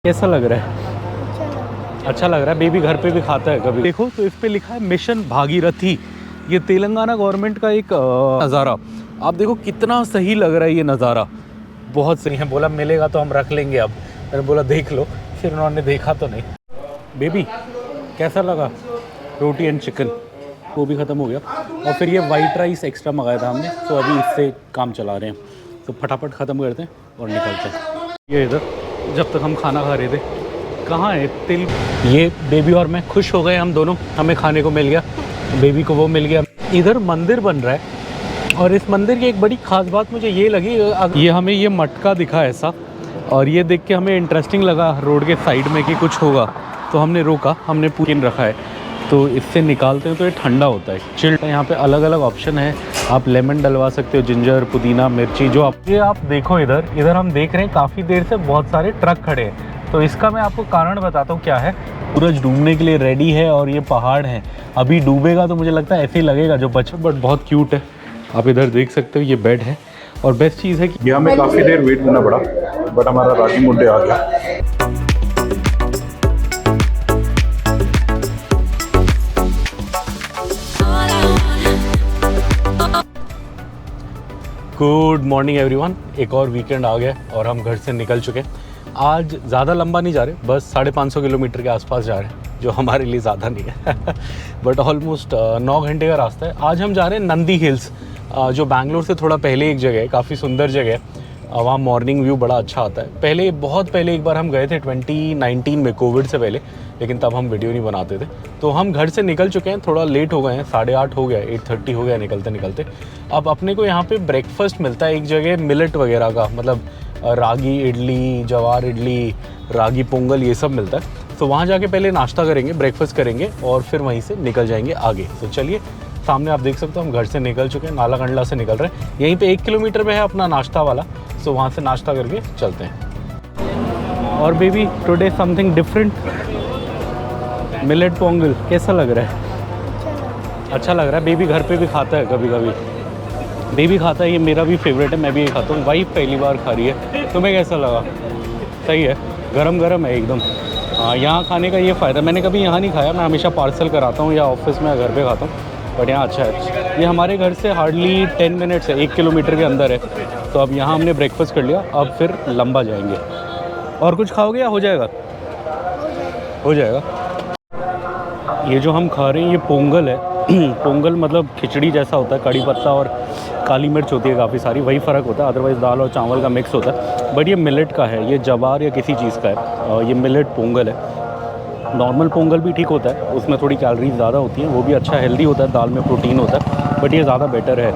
कैसा लग रहा है? अच्छा लग रहा है। बेबी घर पे भी खाता है कभी। देखो तो इस पे लिखा है मिशन भागीरथी। ये तेलंगाना गवर्नमेंट का एक नज़ारा। आप देखो कितना सही लग रहा है ये नज़ारा, बहुत सही है। बोला मिलेगा तो हम रख लेंगे। अब मैंने बोला देख लो, फिर उन्होंने देखा तो नहीं। बेबी कैसा लगा? रोटी एंड चिकन वो भी ख़त्म हो गया, और फिर ये वाइट राइस एक्स्ट्रा मंगाया था हमने, तो अभी इससे काम चला रहे हैं। तो फटाफट ख़त्म करते हैं और निकलते हैं। ये इधर जब तक हम खाना खा रहे थे, कहाँ है तिल? ये बेबी और मैं खुश हो गए हम दोनों, हमें खाने को मिल गया, बेबी को वो मिल गया। इधर मंदिर बन रहा है, और इस मंदिर की एक बड़ी ख़ास बात मुझे ये लगी, ये हमें ये मटका दिखा ऐसा, और ये देख के हमें इंटरेस्टिंग लगा रोड के साइड में कि कुछ होगा, तो हमने रोका, हमने पूरी रखा है। तो इससे निकालते हैं तो ये ठंडा होता है, चिल्ड। यहाँ पे अलग अलग ऑप्शन है, आप लेमन डलवा सकते हो, जिंजर, पुदीना, मिर्ची, जो आप ये आप देखो। इधर हम देख रहे हैं काफ़ी देर से बहुत सारे ट्रक खड़े हैं। तो इसका मैं आपको कारण बताता हूँ क्या है। सूरज डूबने के लिए रेडी है और ये पहाड़ है, अभी डूबेगा तो मुझे लगता है ऐसे ही लगेगा जो बच्चा, बट बहुत क्यूट है। आप इधर देख सकते हो ये बेड है, और बेस्ट चीज़ है कि ये हमें काफ़ी देर वेट करना पड़ा, बट हमारा रागी मुड्डे आ गया। Good morning everyone. एक और वीकेंड आ गया और हम घर से निकल चुके हैं। आज ज़्यादा लंबा नहीं जा रहे, बस 550 किलोमीटर के आसपास जा रहे हैं, जो हमारे लिए ज़्यादा नहीं है बट ऑलमोस्ट 9 घंटे का रास्ता है। आज हम जा रहे हैं नंदी हिल्स, जो बैंगलोर से थोड़ा पहले एक जगह है, काफ़ी सुंदर जगह है। वहाँ मॉर्निंग व्यू बड़ा अच्छा आता है। पहले बहुत पहले एक बार हम गए थे 2019 में, कोविड से पहले, लेकिन तब हम वीडियो नहीं बनाते थे। तो हम घर से निकल चुके हैं, थोड़ा लेट हो गए हैं, 8:30 हो गया, 8:30 हो गया निकलते निकलते। अब अपने को यहाँ पे ब्रेकफास्ट मिलता है एक जगह, मिलेट वगैरह का, मतलब रागी इडली, जवार इडली, रागी पोंगल, ये सब मिलता है। तो वहाँ जाके पहले नाश्ता करेंगे, ब्रेकफास्ट करेंगे, और फिर वहीं से निकल जाएंगे आगे। तो चलिए, सामने आप देख सकते हो हम घर से निकल चुके हैं, नालागंडला से निकल रहे हैं। यहीं पे 1 किलोमीटर पे है अपना नाश्ता वाला, सो वहाँ से नाश्ता करके चलते हैं। और baby today something different, millet Pongal कैसा लग रहा है? अच्छा लग रहा है। बेबी घर पे भी खाता है कभी कभी, बेबी खाता है, ये मेरा भी फेवरेट है, मैं भी ये खाता हूँ। वाइफ पहली बार खा रही है। तुम्हें कैसा लगा? सही है, गरम गरम है एकदम। हाँ, यहाँ खाने का ये फ़ायदा, मैंने कभी यहाँ नहीं खाया, मैं हमेशा पार्सल कराता हूँ या ऑफिस में या घर पे खाता हूँ, बट यहाँ अच्छा है। ये हमारे घर से हार्डली 10 मिनट्स है, 1 किलोमीटर के अंदर है। तो अब यहाँ हमने ब्रेकफास्ट कर लिया, अब फिर लंबा जाएंगे। और कुछ खाओगे या हो जाएगा? हो जाएगा। ये जो हम खा रहे हैं ये पोंगल है पोंगल मतलब खिचड़ी जैसा होता है, कड़ी पत्ता और काली मिर्च होती है काफ़ी सारी, वही फ़र्क होता है। अदरवाइज़ दाल और चावल का मिक्स होता है, बट ये मिलेट का है, ये जवार या किसी चीज़ का है। ये मिलेट पोंगल है। नॉर्मल पोंगल भी ठीक होता है, उसमें थोड़ी कैलोरीज ज़्यादा होती हैं, वो भी अच्छा हेल्दी होता है, दाल में प्रोटीन होता है, बट ये ज़्यादा बेटर है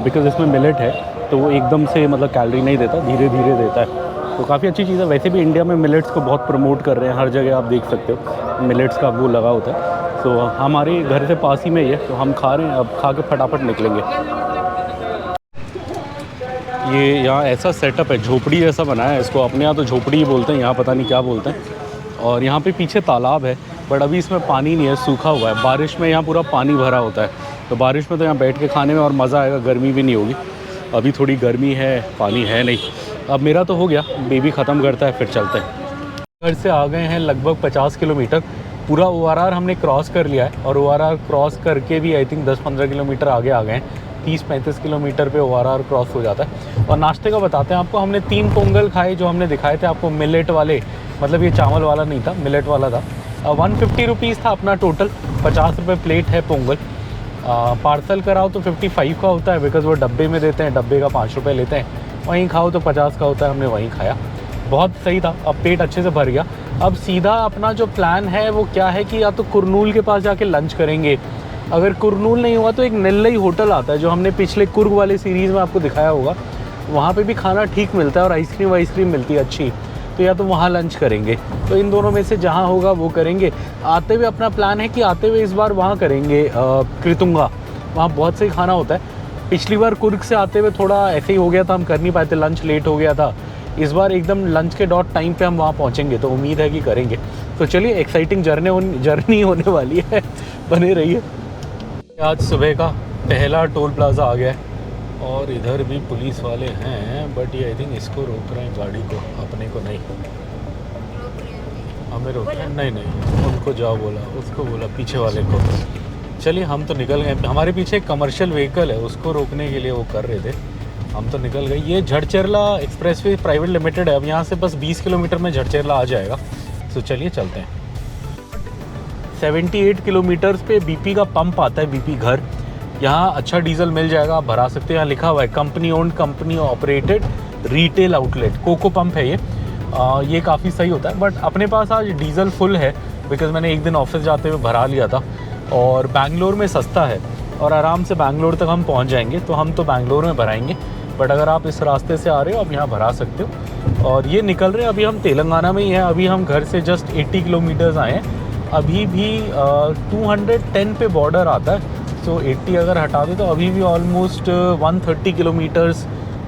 बिकॉज़ इसमें मिलेट है, तो वो एकदम से मतलब कैलोरी नहीं देता, धीरे धीरे देता है। तो काफ़ी अच्छी चीज़ है। वैसे भी इंडिया में मिलेट्स को बहुत प्रमोट कर रहे हैं, हर जगह आप देख सकते हो मिलेट्स का वो लगा होता है। तो हमारे घर से पास ही में ही है, तो हम खा रहे हैं, अब खा के फटाफट निकलेंगे। ये यहाँ ऐसा सेटअप है, झोपड़ी जैसा बनाया है इसको, अपने यहाँ तो झोपड़ी ही बोलते हैं, यहाँ पता नहीं क्या बोलते हैं। और यहाँ पे पीछे तालाब है, बट अभी इसमें पानी नहीं है, सूखा हुआ है। बारिश में यहाँ पूरा पानी भरा होता है, तो बारिश में तो यहाँ बैठ के खाने में और मज़ा आएगा, गर्मी भी नहीं होगी। अभी थोड़ी गर्मी है, पानी है नहीं। अब मेरा तो हो गया, बेबी ख़त्म करता है फिर चलते हैं। घर से आ गए हैं लगभग 50 किलोमीटर, पूरा ORR हमने क्रॉस कर लिया है, और ORR क्रॉस करके भी आई थिंक 10-15 किलोमीटर आगे आ गए हैं। 30-35 किलोमीटर पे ORR क्रॉस हो जाता है। और नाश्ते का बताते हैं आपको, हमने 3 पोंगल खाए जो हमने दिखाए थे आपको, मिलेट वाले, मतलब ये चावल वाला नहीं था, मिलेट वाला था। 150 रुपीज़ था अपना टोटल, 50 रुपये प्लेट है पोंगल। पार्सल कराओ तो 55 का होता है, बिकॉज़ वो डब्बे में देते हैं, डब्बे का 5 रुपये लेते हैं। वहीं खाओ तो 50 का होता है, हमने वहीं खाया, बहुत सही था। अब पेट अच्छे से भर गया। अब सीधा अपना जो प्लान है वो क्या है कि या तो कुरनूल के पास जाके लंच करेंगे, अगर कुरनूल नहीं हुआ तो एक नेल्लई होटल आता है, जो हमने पिछले कुर्ग वाले सीरीज़ में आपको दिखाया होगा, वहाँ पे भी खाना ठीक मिलता है और आइसक्रीम मिलती है अच्छी, तो या तो वहाँ लंच करेंगे। तो इन दोनों में से जहाँ होगा वो करेंगे। आते हुए अपना प्लान है कि आते हुए इस बार वहाँ करेंगे कृतुंगा, वहाँ बहुत सही खाना होता है। पिछली बार कुर्ग से आते हुए थोड़ा ऐसे ही हो गया था, हम कर नहीं पाए थे, लंच लेट हो गया था। इस बार एकदम लंच के डॉट टाइम पे हम वहाँ पहुँचेंगे, तो उम्मीद है कि करेंगे। तो चलिए, एक्साइटिंग जर्नी होने वाली है, बने रहिए। आज सुबह का पहला टोल प्लाज़ा आ गया है, और इधर भी पुलिस वाले हैं, बट ये आई थिंक इसको रोक रहे हैं गाड़ी को, अपने को नहीं। हमें रोका? नहीं, उनको जाओ बोला, उसको बोला, पीछे वाले को। चलिए हम तो निकल गए। हमारे पीछे एक कमर्शियल व्हीकल है, उसको रोकने के लिए वो कर रहे थे। हम तो निकल गए। ये झड़चेरला एक्सप्रेसवे प्राइवेट लिमिटेड है। अब यहाँ से बस 20 किलोमीटर में झड़चेरला आ जाएगा। तो चलिए चलते हैं। 78 किलोमीटर्स पे बीपी का पंप आता है, बीपी घर। यहाँ अच्छा डीजल मिल जाएगा, आप भरा सकते हैं। यहाँ लिखा हुआ है company owned, company operated retail outlet. COCO pump है ये काफ़ी सही होता है। बट अपने पास आज डीजल फुल है, बिकॉज़ मैंने एक दिन ऑफिस जाते हुए भरा लिया था। और बैंगलोर में सस्ता है और आराम से बैंगलोर तक हम पहुँच जाएंगे, तो हम तो बैंगलोर में भराएंगे। बट अगर आप इस रास्ते से आ रहे हो, आप यहाँ भरा सकते हो। और ये निकल रहे हैं, अभी हम तेलंगाना में ही हैं। अभी हम घर से जस्ट 80 किलोमीटर्स आए हैं। अभी भी 210 पे बॉर्डर आता है, सो 80 अगर हटा दे तो अभी भी ऑलमोस्ट 130 किलोमीटर्स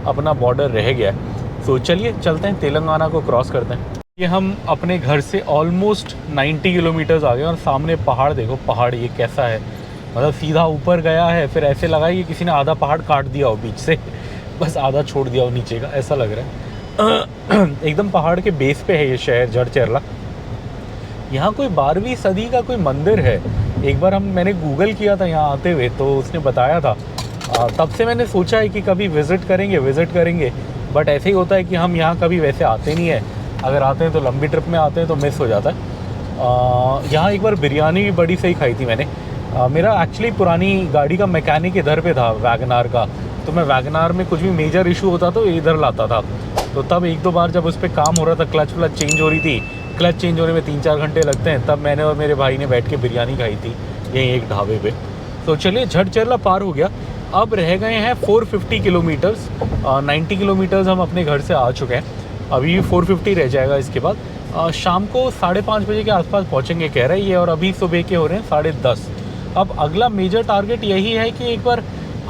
अपना बॉर्डर रह गया है। सो चलिए चलते हैं, तेलंगाना को क्रॉस करते हैं। ये हम अपने घर से ऑलमोस्ट 90 किलोमीटर्स आ गए और सामने पहाड़ देखो। पहाड़ ये कैसा है, मतलब सीधा ऊपर गया है, फिर ऐसे लगा कि किसी ने आधा पहाड़ काट दिया हो बीच से, बस आधा छोड़ दिया हो नीचे का, ऐसा लग रहा है। एकदम पहाड़ के बेस पे है ये शहर झड़चेरला। यहाँ कोई 12वीं सदी का कोई मंदिर है। एक बार मैंने गूगल किया था यहाँ आते हुए, तो उसने बताया था। तब से मैंने सोचा है कि कभी विज़िट करेंगे। बट ऐसे ही होता है कि हम यहाँ कभी वैसे आते नहीं है। अगर आते हैं तो लंबी ट्रिप में आते हैं तो मिस हो जाता है। यहाँ एक बार बिरयानी भी बड़ी सही खाई थी मैंने। मेरा एक्चुअली पुरानी गाड़ी का मैकेनिक इधर पे था, वैगनार का। तो मैं वैगनार में कुछ भी मेजर इशू होता तो इधर लाता था। तो तब एक दो बार जब उस पर काम हो रहा था, क्लच चेंज हो रही थी, क्लच चेंज होने में 3-4 घंटे लगते हैं, तब मैंने और मेरे भाई ने बैठ के बिरयानी खाई थी यहीं एक ढाबे पे। तो चलिए झड़चेरला पार हो गया। अब रह गए हैं 450 किलोमीटर्स। 90 किलोमीटर्स हम अपने घर से आ चुके हैं। अभी 450 रह जाएगा इसके बाद। शाम को 5:30 बजे के आसपास पहुँचेंगे कह रहे हैं ये, और अभी सुबह के हो रहे हैं 10:30। अब अगला मेजर टारगेट यही है कि एक बार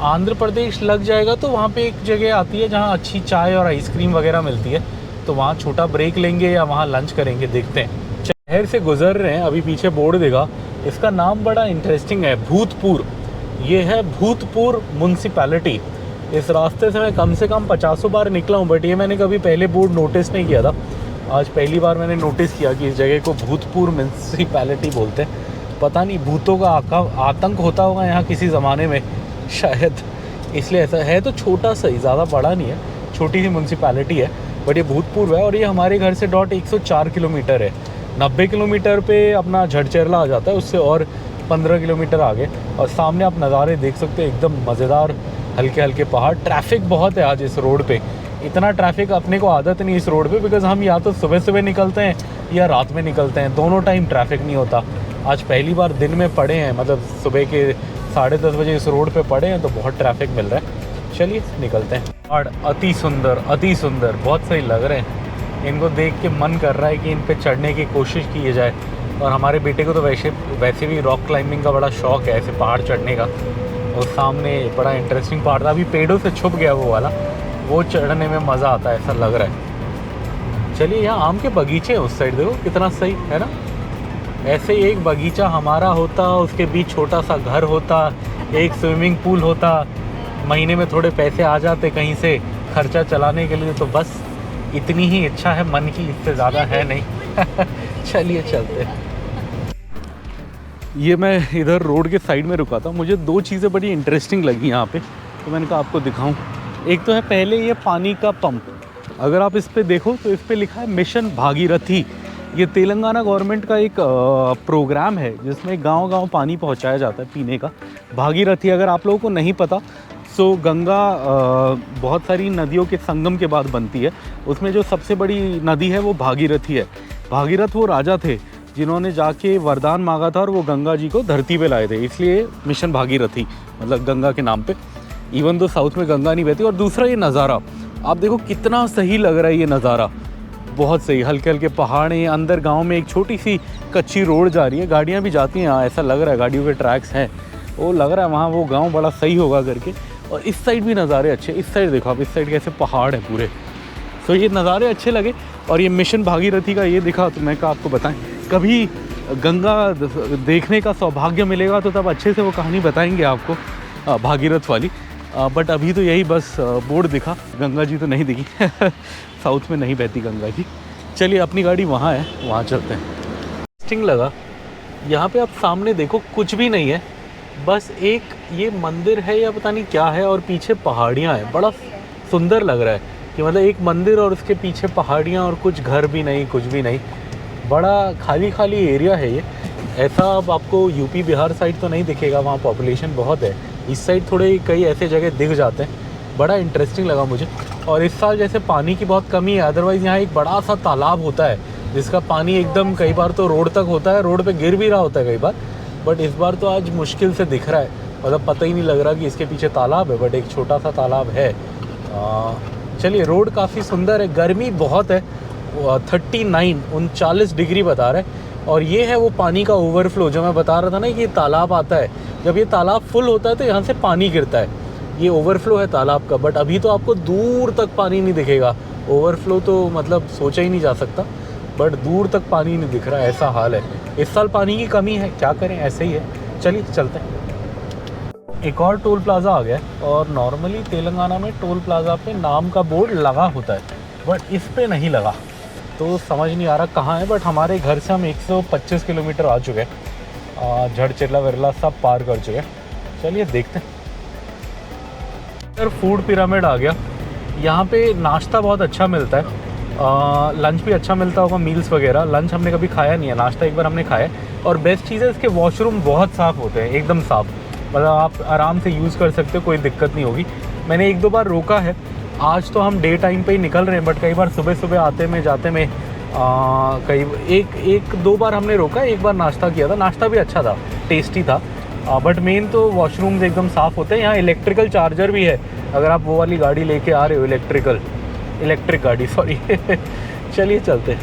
आंध्र प्रदेश लग जाएगा तो वहाँ पे एक जगह आती है जहाँ अच्छी चाय और आइसक्रीम वगैरह मिलती है, तो वहाँ छोटा ब्रेक लेंगे या वहाँ लंच करेंगे, देखते हैं। शहर से गुजर रहे हैं, अभी पीछे बोर्ड देगा। इसका नाम बड़ा इंटरेस्टिंग है, भूतपुर। ये है भूतपुर म्यूनसिपैलिटी। इस रास्ते से मैं कम से कम 50 बार निकला हूँ, बट ये मैंने कभी पहले बोर्ड नोटिस नहीं किया था। आज पहली बार मैंने नोटिस किया कि इस जगह को भूतपुर म्यूनसिपैलिटी बोलते हैं। पता नहीं भूतों का आतंक होता होगा यहाँ किसी ज़माने में शायद, इसलिए ऐसा है। तो छोटा सा ही, ज़्यादा बड़ा नहीं है, छोटी सी म्यूनसिपैलिटी है, बट ये भूतपूर्व है। और ये हमारे घर से 104 किलोमीटर है। 90 किलोमीटर पे अपना झड़चेरला आ जाता है, उससे और 15 किलोमीटर आगे। और सामने आप नज़ारे देख सकते हैं, एकदम मज़ेदार हल्के हल्के पहाड़। ट्रैफिक बहुत है आज इस रोड पे। इतना ट्रैफिक अपने को आदत नहीं इस रोड पे, बिकॉज़ हम या तो सुबह निकलते हैं या रात में निकलते हैं, दोनों टाइम ट्रैफिक नहीं होता। आज पहली बार दिन में पड़े हैं, मतलब सुबह के 10:30 बजे इस रोड पे पड़े हैं, तो बहुत ट्रैफिक मिल रहा है। चलिए निकलते हैं। पहाड़ अति सुंदर, बहुत सही लग रहे हैं। इनको देख के मन कर रहा है कि इन पे चढ़ने की कोशिश की जाए। और हमारे बेटे को तो वैसे भी रॉक क्लाइंबिंग का बड़ा शौक है, ऐसे पहाड़ चढ़ने का। और सामने बड़ा इंटरेस्टिंग पहाड़ था, अभी पेड़ों से छुप गया वो वाला, वो चढ़ने में मज़ा आता है ऐसा लग रहा है। चलिए यहाँ आम के बगीचे हैं उस साइड, देखो कितना सही है ना। ऐसे ही एक बगीचा हमारा होता, उसके बीच छोटा सा घर होता, एक स्विमिंग पूल होता, महीने में थोड़े पैसे आ जाते कहीं से खर्चा चलाने के लिए। तो बस इतनी ही इच्छा है मन की, इससे ज़्यादा है नहीं। चलिए चलते हैं। ये मैं इधर रोड के साइड में रुका था, मुझे 2 चीज़ें बड़ी इंटरेस्टिंग लगी यहाँ पे, तो मैंने कहा आपको दिखाऊं। एक तो है पहले ये पानी का पंप, अगर आप इस पे देखो तो इस पे लिखा है मिशन भागीरथी। ये तेलंगाना गवर्नमेंट का एक प्रोग्राम है जिसमें गांव-गांव पानी पहुंचाया जाता है पीने का। भागीरथी अगर आप लोगों को नहीं पता, सो गंगा बहुत सारी नदियों के संगम के बाद बनती है। उसमें जो सबसे बड़ी नदी है वो भागीरथी है। भागीरथ वो राजा थे जिन्होंने जाके वरदान मांगा था और वो गंगा जी को धरती पे लाए थे, इसलिए मिशन भागीरथी, मतलब गंगा के नाम पे। इवन तो साउथ में गंगा नहीं बहती। और दूसरा ये नज़ारा आप देखो कितना सही लग रहा है, ये नज़ारा बहुत सही। हल्के हल्के पहाड़ हैं, अंदर गांव में एक छोटी सी कच्ची रोड जा रही है, गाड़ियां भी जाती हैं यहाँ, ऐसा लग रहा है गाड़ियों के ट्रैक्स हैं, वो लग रहा है वहाँ वो गांव बड़ा सही होगा करके। और इस साइड भी नज़ारे अच्छे, इस साइड देखो आप, इस साइड कैसे पहाड़ है पूरे। तो ये नज़ारे अच्छे लगे। और ये मिशन भागीरथी का ये दिखा, तो मैं कहा आपको बताएं, कभी गंगा देखने का सौभाग्य मिलेगा तो तब अच्छे से वो कहानी बताएंगे आपको भागीरथ वाली। बट अभी तो यही बस बोर्ड दिखा, गंगा जी तो नहीं दिखी। साउथ में नहीं बहती गंगा जी। चलिए अपनी गाड़ी वहाँ है, वहाँ चलते हैं। इंटरेस्टिंग लगा, यहाँ पे आप सामने देखो कुछ भी नहीं है, बस एक ये मंदिर है या पता नहीं क्या है और पीछे पहाड़ियाँ हैं। बड़ा सुंदर लग रहा है कि मतलब एक मंदिर और उसके पीछे पहाड़ियाँ और कुछ घर भी नहीं, कुछ भी नहीं, बड़ा खाली खाली एरिया है ये। ऐसा अब आपको यूपी बिहार साइड तो नहीं दिखेगा, वहाँ पॉपुलेशन बहुत है। इस साइड थोड़े कई ऐसे जगह दिख जाते हैं। बड़ा इंटरेस्टिंग लगा मुझे। और इस साल जैसे पानी की बहुत कमी है, अदरवाइज़ यहाँ एक बड़ा सा तालाब होता है जिसका पानी एकदम कई बार तो रोड तक होता है, रोड पे गिर भी रहा होता है कई बार, बट इस बार तो आज मुश्किल से दिख रहा है। मतलब पता ही नहीं लग रहा कि इसके पीछे तालाब है, बट एक छोटा सा तालाब है। चलिए, रोड काफ़ी सुंदर है। गर्मी बहुत है, 39 डिग्री बता रहा है। और ये है वो पानी का ओवरफ्लो जो मैं बता रहा था ना कि ये तालाब आता है, जब ये तालाब फुल होता है तो यहाँ से पानी गिरता है। ये ओवरफ्लो है तालाब का, बट अभी तो आपको दूर तक पानी नहीं दिखेगा। ओवरफ्लो तो मतलब सोचा ही नहीं जा सकता, बट दूर तक पानी नहीं दिख रहा है, ऐसा हाल है। इस साल पानी की कमी है, क्या करें, ऐसे ही है। चलिए चलते हैं। एक और टोल प्लाज़ा आ गया है, और नॉर्मली तेलंगाना में टोल प्लाज़ा पे नाम का बोर्ड लगा होता है, बट इस पे नहीं लगा, तो समझ नहीं आ रहा कहाँ है। बट हमारे घर से हम 125 किलोमीटर आ चुके हैं, झड़चिल्ला विरला सब पार कर चुके हैं। चलिए देखते हैं। सर, फूड पिरामिड आ गया। यहाँ पे नाश्ता बहुत अच्छा मिलता है, लंच भी अच्छा मिलता होगा, मील्स वगैरह। लंच हमने कभी खाया नहीं है, नाश्ता एक बार हमने खाया है। और बेस्ट चीज़ है इसके वॉशरूम बहुत साफ़ होते हैं, एकदम साफ़, मतलब आप आराम से यूज़ कर सकते हो, कोई दिक्कत नहीं होगी। मैंने 1-2 बार रोका है। आज तो हम डे टाइम पे ही निकल रहे हैं, बट कई बार सुबह सुबह आते में जाते में कई 1-2 बार हमने रोका। एक बार नाश्ता किया था, नाश्ता भी अच्छा था, टेस्टी था। बट मेन तो वॉशरूम्स एकदम साफ़ होते हैं। यहाँ इलेक्ट्रिकल चार्जर भी है, अगर आप वो वाली गाड़ी लेके आ रहे हो, इलेक्ट्रिक गाड़ी, सॉरी। चलिए चलते हैं।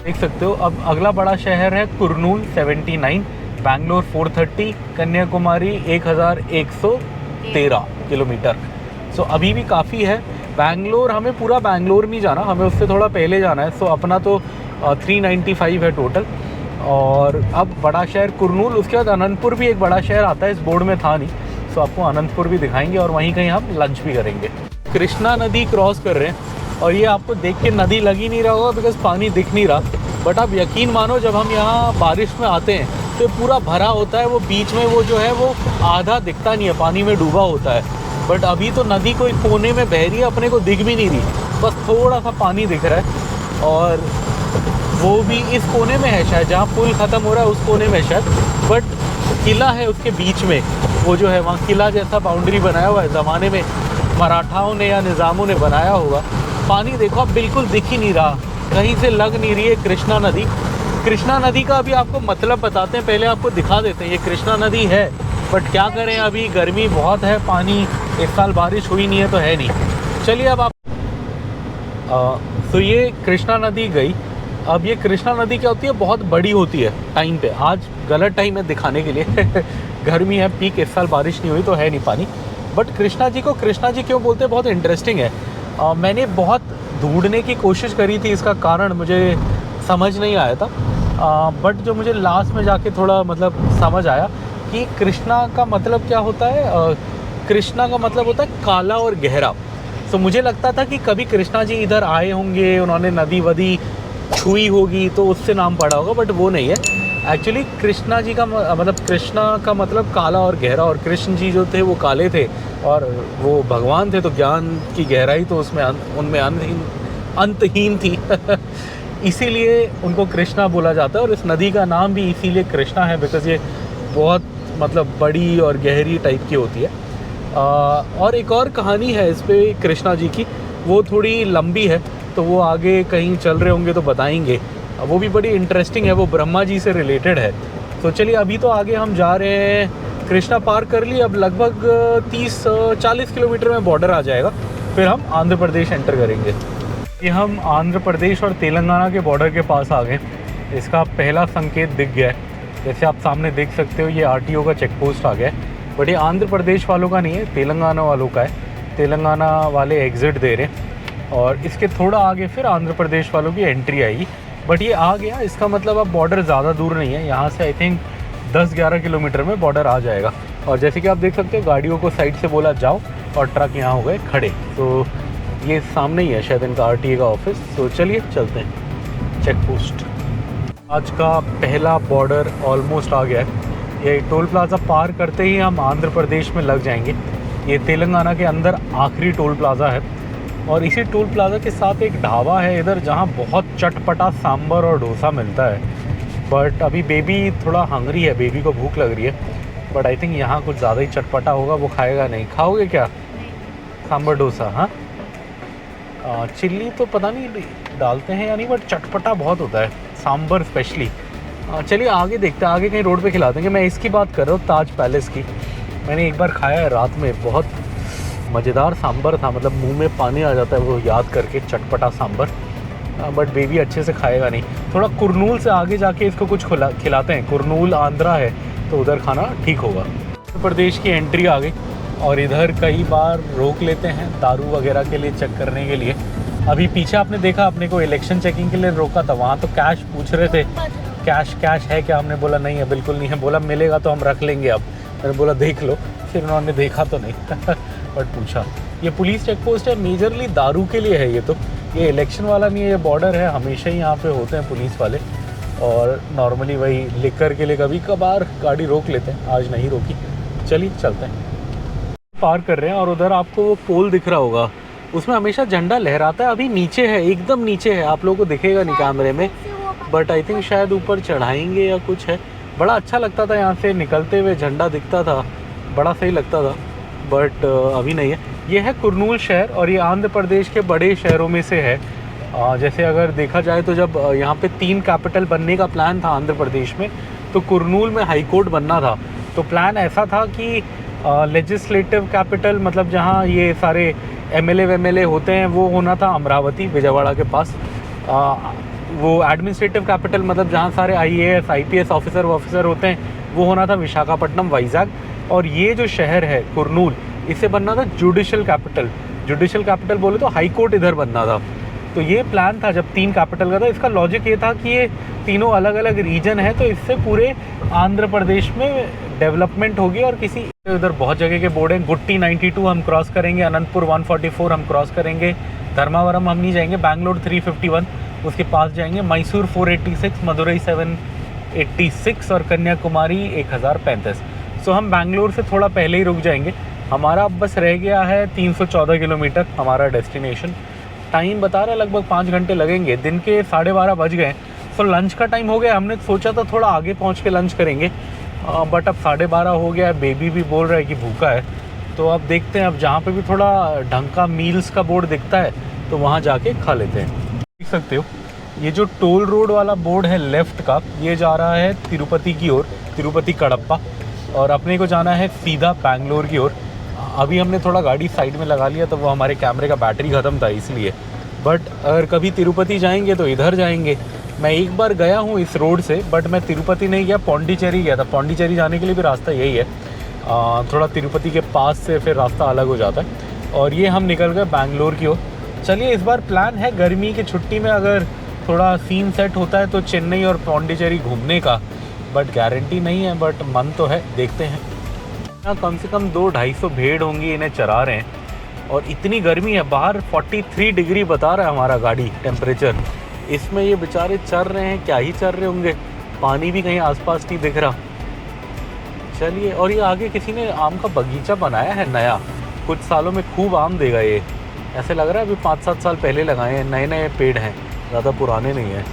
देख सकते हो अब अगला बड़ा शहर है कुरनूल 79, बैंगलोर 430, कन्याकुमारी 1113 किलोमीटर। सो अभी भी काफ़ी है। बैंगलोर, हमें पूरा बैंगलोर नहीं जाना, हमें उससे थोड़ा पहले जाना है। सो अपना तो 395 है टोटल। और अब बड़ा शहर कुरनूल, उसके बाद अनंतपुर भी एक बड़ा शहर आता है, इस बोर्ड में था नहीं। सो आपको अनंतपुर भी दिखाएंगे और वहीं कहीं हम लंच भी करेंगे। कृष्णा नदी क्रॉस कर रहे हैं, और ये आपको देख के नदी लग ही नहीं रहा होगा बिकॉज पानी दिख नहीं रहा, बट आप यकीन मानो जब हम यहाँ बारिश में आते हैं तो पूरा भरा होता है। वो बीच में वो जो है वो आधा दिखता नहीं है, पानी में डूबा होता है। बट अभी तो नदी कोई कोने में बह रही है, अपने को दिख भी नहीं रही, बस थोड़ा सा पानी दिख रहा है। और वो भी इस कोने में है शायद, जहाँ पुल ख़त्म हो रहा है उस कोने में शायद, बट किला है उसके बीच में, वो जो है वहाँ किला जैसा बाउंड्री बनाया हुआ है, ज़माने में मराठाओं ने या निज़ामों ने बनाया होगा। पानी देखो अब बिल्कुल दिख ही नहीं रहा, कहीं से लग नहीं रही है कृष्णा नदी। कृष्णा नदी का अभी आपको मतलब बताते हैं, पहले आपको दिखा देते हैं। ये कृष्णा नदी है, बट क्या करें, अभी गर्मी बहुत है, पानी इस साल बारिश हुई नहीं है तो है नहीं। चलिए अब आप तो ये कृष्णा नदी गई। अब ये कृष्णा नदी क्या होती है, बहुत बड़ी होती है टाइम पे। आज गलत टाइम है दिखाने के लिए गर्मी है, पीक, इस साल बारिश नहीं हुई तो है नहीं पानी। बट कृष्णा जी को कृष्णा जी क्यों बोलते हैं, बहुत इंटरेस्टिंग है। मैंने बहुत ढूंढने की कोशिश करी थी, इसका कारण मुझे समझ नहीं आया था। बट जो मुझे लास्ट में जाके थोड़ा मतलब समझ आया कि कृष्णा का मतलब क्या होता है। कृष्णा का मतलब होता है काला और गहरा। तो मुझे लगता था कि कभी कृष्णा जी इधर आए होंगे, उन्होंने नदी वदी छुई होगी तो उससे नाम पड़ा होगा, बट वो नहीं है। एक्चुअली कृष्णा जी का मतलब कृष्णा का मतलब काला और गहरा, और कृष्ण जी जो थे वो काले थे और वो भगवान थे, तो ज्ञान की गहराई तो उसमें उनमें अंतहीन थी इसीलिए उनको कृष्णा बोला जाता है। और इस नदी का नाम भी इसीलिए कृष्णा है बिकॉज़ ये बहुत मतलब बड़ी और गहरी टाइप की होती है। और एक और कहानी है इस पे कृष्णा जी की, वो थोड़ी लंबी है, तो वो आगे कहीं चल रहे होंगे तो बताएंगे। वो भी बड़ी इंटरेस्टिंग है, वो ब्रह्मा जी से रिलेटेड है। तो चलिए अभी तो आगे हम जा रहे हैं, कृष्णा पार कर ली, अब लगभग 30-40 किलोमीटर में बॉर्डर आ जाएगा, फिर हम आंध्र प्रदेश एंटर करेंगे। ये हम आंध्र प्रदेश और तेलंगाना के बॉर्डर के पास आ गए। इसका पहला संकेत दिख गया है, जैसे आप सामने देख सकते हो, ये RTO का चेक पोस्ट आ गया है। बट ये आंध्र प्रदेश वालों का नहीं है, तेलंगाना वालों का है। तेलंगाना वाले एग्ज़िट दे रहे हैं और इसके थोड़ा आगे फिर आंध्र प्रदेश वालों की एंट्री आएगी। बट ये आ गया, इसका मतलब अब बॉर्डर ज़्यादा दूर नहीं है, यहाँ से आई थिंक 10-11 किलोमीटर में बॉर्डर आ जाएगा। और जैसे कि आप देख सकते हो, गाड़ियों को साइड से बोला जाओ और ट्रक यहाँ हो गए खड़े। तो ये सामने ही है शायद इनका RTA का ऑफिस। तो चलिए चलते हैं चेक पोस्ट। आज का पहला बॉर्डर ऑलमोस्ट आ गया है। ये टोल प्लाज़ा पार करते ही हम आंध्र प्रदेश में लग जाएंगे। ये तेलंगाना के अंदर आखिरी टोल प्लाज़ा है और इसी टोल प्लाज़ा के साथ एक ढाबा है इधर जहाँ बहुत चटपटा सांभर और डोसा मिलता है। बट अभी बेबी थोड़ा हंगरी है, बेबी को भूख लग रही है। बट आई थिंक यहाँ कुछ ज़्यादा ही चटपटा होगा, वो खाएगा नहीं। खाओगे क्या सांभर डोसा? हाँ, चिल्ली तो पता नहीं डालते हैं या नहीं, बट चटपटा बहुत होता है सांभर स्पेशली। चलिए आगे देखते हैं, आगे कहीं रोड पे खिला देंगे। मैं इसकी बात कर रहा हूँ, ताज पैलेस की। मैंने एक बार खाया है रात में, बहुत मज़ेदार सांभर था, मतलब मुंह में पानी आ जाता है वो याद करके, चटपटा सांभर। बट बेबी अच्छे से खाएगा नहीं। थोड़ा कुरनूल से आगे जाके इसको कुछ खिलाते हैं। कुरनूल आंध्रा है तो उधर खाना ठीक होगा। उत्तर प्रदेश की एंट्री आ गई और इधर कई बार रोक लेते हैं दारू वगैरह के लिए चेक करने के लिए। अभी पीछे आपने देखा, अपने को इलेक्शन चेकिंग के लिए रोका था, वहाँ तो कैश पूछ रहे थे, कैश है क्या? हमने बोला नहीं है, बिल्कुल नहीं है। बोला मिलेगा तो हम रख लेंगे। अब मैंने बोला देख लो, फिर उन्होंने देखा तो नहीं बट पूछा। ये पुलिस चेक पोस्ट है, मेजरली दारू के लिए है। ये इलेक्शन वाला नहीं है, ये बॉर्डर है। हमेशा ही यहाँ पे होते हैं पुलिस वाले और नॉर्मली वही लिकर के लिए कभी कभार गाड़ी रोक लेते हैं, आज नहीं रोकी। चलिए चलते हैं। पार कर रहे हैं और उधर आपको वो पोल दिख रहा होगा, उसमें हमेशा झंडा लहराता है। अभी नीचे है, एकदम नीचे है, आप लोगों को दिखेगा नहीं कैमरे में, बट आई थिंक शायद ऊपर चढ़ाएंगे या कुछ है। बड़ा अच्छा लगता था, यहाँ से निकलते हुए झंडा दिखता था, बड़ा सही लगता था, बट अभी नहीं है। ये है कुरनूल शहर और ये आंध्र प्रदेश के बड़े शहरों में से है। जैसे अगर देखा जाए तो जब यहाँ पे 3 कैपिटल बनने का प्लान था आंध्र प्रदेश में, तो कुरनूल में हाई कोर्ट बनना था। तो प्लान ऐसा था कि लेजिस्लेटिव कैपिटल, मतलब जहाँ ये सारे एमएलए होते हैं, वो होना था अमरावती, विजयवाड़ा के पास। वो एडमिनिस्ट्रेटिव कैपिटल, मतलब जहाँ सारे आईएएस आईपीएस ऑफिसर होते हैं, वो होना था विशाखापट्टनम, वाइजैग। और ये जो शहर है कुरनूल, इसे बनना था जुडिशल कैपिटल बोले तो हाई कोर्ट इधर बनना था। तो ये प्लान था जब 3 कैपिटल का था। इसका लॉजिक ये था कि ये तीनों अलग अलग रीजन है, तो इससे पूरे आंध्र प्रदेश में डेवलपमेंट होगी। और किसी इधर बहुत जगह के बोर्ड हैं। गुट्टी 92 हम क्रॉस करेंगे, अनंतपुर 144 हम क्रॉस करेंगे, धर्मावरम हम नहीं जाएंगे, बैंगलोर 351 उसके पास जाएंगे, मैसूर 486, मदुरई 786 और कन्याकुमारी 1035। सो हम बैंगलोर से थोड़ा पहले ही रुक जाएंगे। हमारा अब बस रह गया है 314 किलोमीटर हमारा डेस्टिनेशन। टाइम बता रहा है लगभग 5 घंटे लगेंगे। दिन के 12:30 बज गए, सो लंच का टाइम हो गया। हमने सोचा था थोड़ा आगे पहुंच के लंच करेंगे, बट अब 12:30 हो गया है। बेबी भी बोल रहा है कि भूखा है, तो अब देखते हैं। अब जहाँ पे भी थोड़ा ढंग का मील्स का बोर्ड दिखता है तो वहाँ जाके खा लेते हैं। देख सकते हो ये जो टोल रोड वाला बोर्ड है लेफ़्ट का, ये जा रहा है तिरुपति की ओर, तिरुपति कड़प्पा, और अपने को जाना है सीधा बैंगलोर की ओर। अभी हमने थोड़ा गाड़ी साइड में लगा लिया, तो वो हमारे कैमरे का बैटरी ख़त्म था इसलिए। बट अगर कभी तिरुपति जाएंगे तो इधर जाएंगे। मैं एक बार गया हूँ इस रोड से, बट मैं तिरुपति नहीं गया, पौंडीचेरी गया था। पौंडीचेरी जाने के लिए भी रास्ता यही है, थोड़ा तिरुपति के पास से फिर रास्ता अलग हो जाता है। और ये हम निकल गए बैंगलोर की ओर। चलिए, इस बार प्लान है गर्मी की छुट्टी में अगर थोड़ा सीन सेट होता है तो चेन्नई और पौंडीचेरी घूमने का, बट गारंटी नहीं है, बट मन तो है, देखते हैं। यहाँ कम से कम 200-250 भेड़ होंगी, इन्हें चरा रहे हैं। और इतनी गर्मी है, बाहर 43 डिग्री बता रहा है हमारा गाड़ी टेम्परेचर। इसमें ये बेचारे चर रहे हैं, क्या ही चर रहे होंगे, पानी भी कहीं आसपास नहीं दिख रहा। चलिए, और ये आगे किसी ने आम का बगीचा बनाया है नया, कुछ सालों में खूब आम देगा ये, ऐसे लग रहा है। अभी 5-7 साल पहले लगाए हैं, नए नए पेड़ हैं, ज़्यादा पुराने नहीं हैं।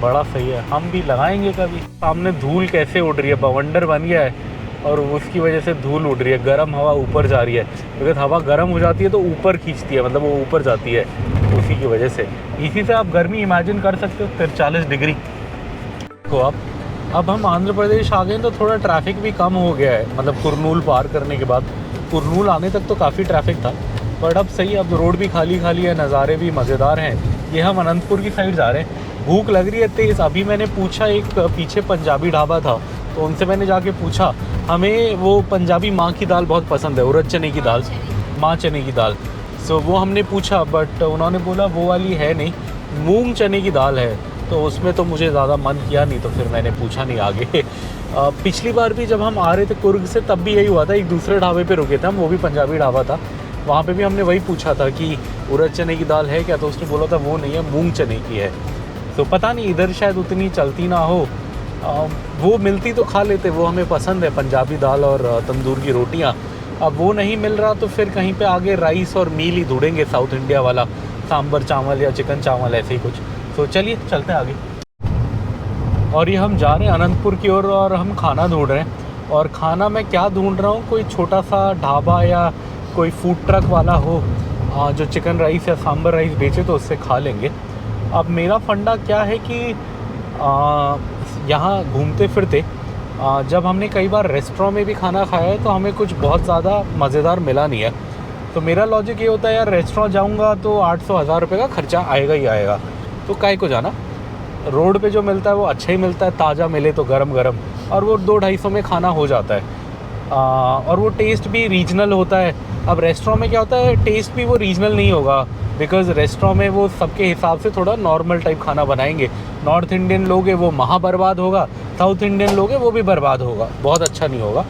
बड़ा सही है, हम भी लगाएंगे कभी। सामने धूल कैसे उड़ रही है, बवंडर बन गया है और उसकी वजह से धूल उड़ रही है। गर्म हवा ऊपर जा रही है, बिकॉज हवा गर्म हो जाती है तो ऊपर खींचती है, मतलब वो ऊपर जाती है, उसी की वजह से। इसी से आप गर्मी इमेजिन कर सकते हो, 43 डिग्री को। अब हम आंध्र प्रदेश आ गए तो थोड़ा ट्रैफिक भी कम हो गया है, मतलब कुरनूल पार करने के बाद। कुरनूल आने तक तो काफ़ी ट्रैफिक था, बट अब सही, अब रोड भी खाली खाली है, नज़ारे भी मज़ेदार हैं। ये हम अनंतपुर की साइड जा रहे हैं। भूख लग रही है तेज़। अभी मैंने पूछा, एक पीछे पंजाबी ढाबा था, तो उनसे मैंने जाके पूछा, हमें वो पंजाबी माँ की दाल बहुत पसंद है, उड़द चने की दाल, माँ चने की दाल। सो वो हमने पूछा, बट उन्होंने बोला वो वाली है नहीं, मूंग चने की दाल है। तो उसमें तो मुझे ज़्यादा मन किया नहीं, तो फिर मैंने पूछा नहीं आगे। पिछली बार भी जब हम आ रहे थे कुर्ग से, तब भी यही हुआ था। एक दूसरे ढाबे पे रुके थे हम, वो भी पंजाबी ढाबा था। वहाँ पे भी हमने वही पूछा था कि उड़द चने की दाल है क्या, तो उसने बोला था वो नहीं है, मूंग चने की है। तो पता नहीं इधर शायद उतनी चलती ना हो। वो मिलती तो खा लेते, वो हमें पसंद है, पंजाबी दाल और तंदूर की रोटियाँ। अब वो नहीं मिल रहा तो फिर कहीं पे आगे राइस और मील ही ढूंढेंगे, साउथ इंडिया वाला सांबर चावल या चिकन चावल ऐसे ही कुछ। तो चलिए चलते हैं आगे। और ये हम जा रहे हैं अनंतपुर की ओर और हम खाना ढूंढ रहे हैं। और खाना मैं क्या ढूंढ रहा हूँ, कोई छोटा सा ढाबा या कोई फूड ट्रक वाला हो जो चिकन राइस या सांबर राइस बेचे तो उससे खा लेंगे। अब मेरा फंडा क्या है कि यहाँ घूमते फिरते जब हमने कई बार रेस्टोरेंट में भी खाना खाया है तो हमें कुछ बहुत ज़्यादा मज़ेदार मिला नहीं है। तो मेरा लॉजिक ये होता है यार, रेस्टोरेंट जाऊँगा तो 800-1000 रुपये का खर्चा आएगा ही आएगा, तो काहे को जाना। रोड पे जो मिलता है वो अच्छा ही मिलता है, ताज़ा मिले तो गरम गरम, और वो 200-250 में खाना हो जाता है। और वो टेस्ट भी रीजनल होता है। अब रेस्टोरेंट में क्या होता है, टेस्ट भी वो रीजनल नहीं होगा, बिकॉज़ रेस्टोरेंट में वो सबके हिसाब से थोड़ा नॉर्मल टाइप खाना बनाएंगे। नॉर्थ इंडियन लोग हैं वो महा बर्बाद होगा, साउथ इंडियन लोग हैं वो भी बर्बाद होगा, बहुत अच्छा नहीं होगा।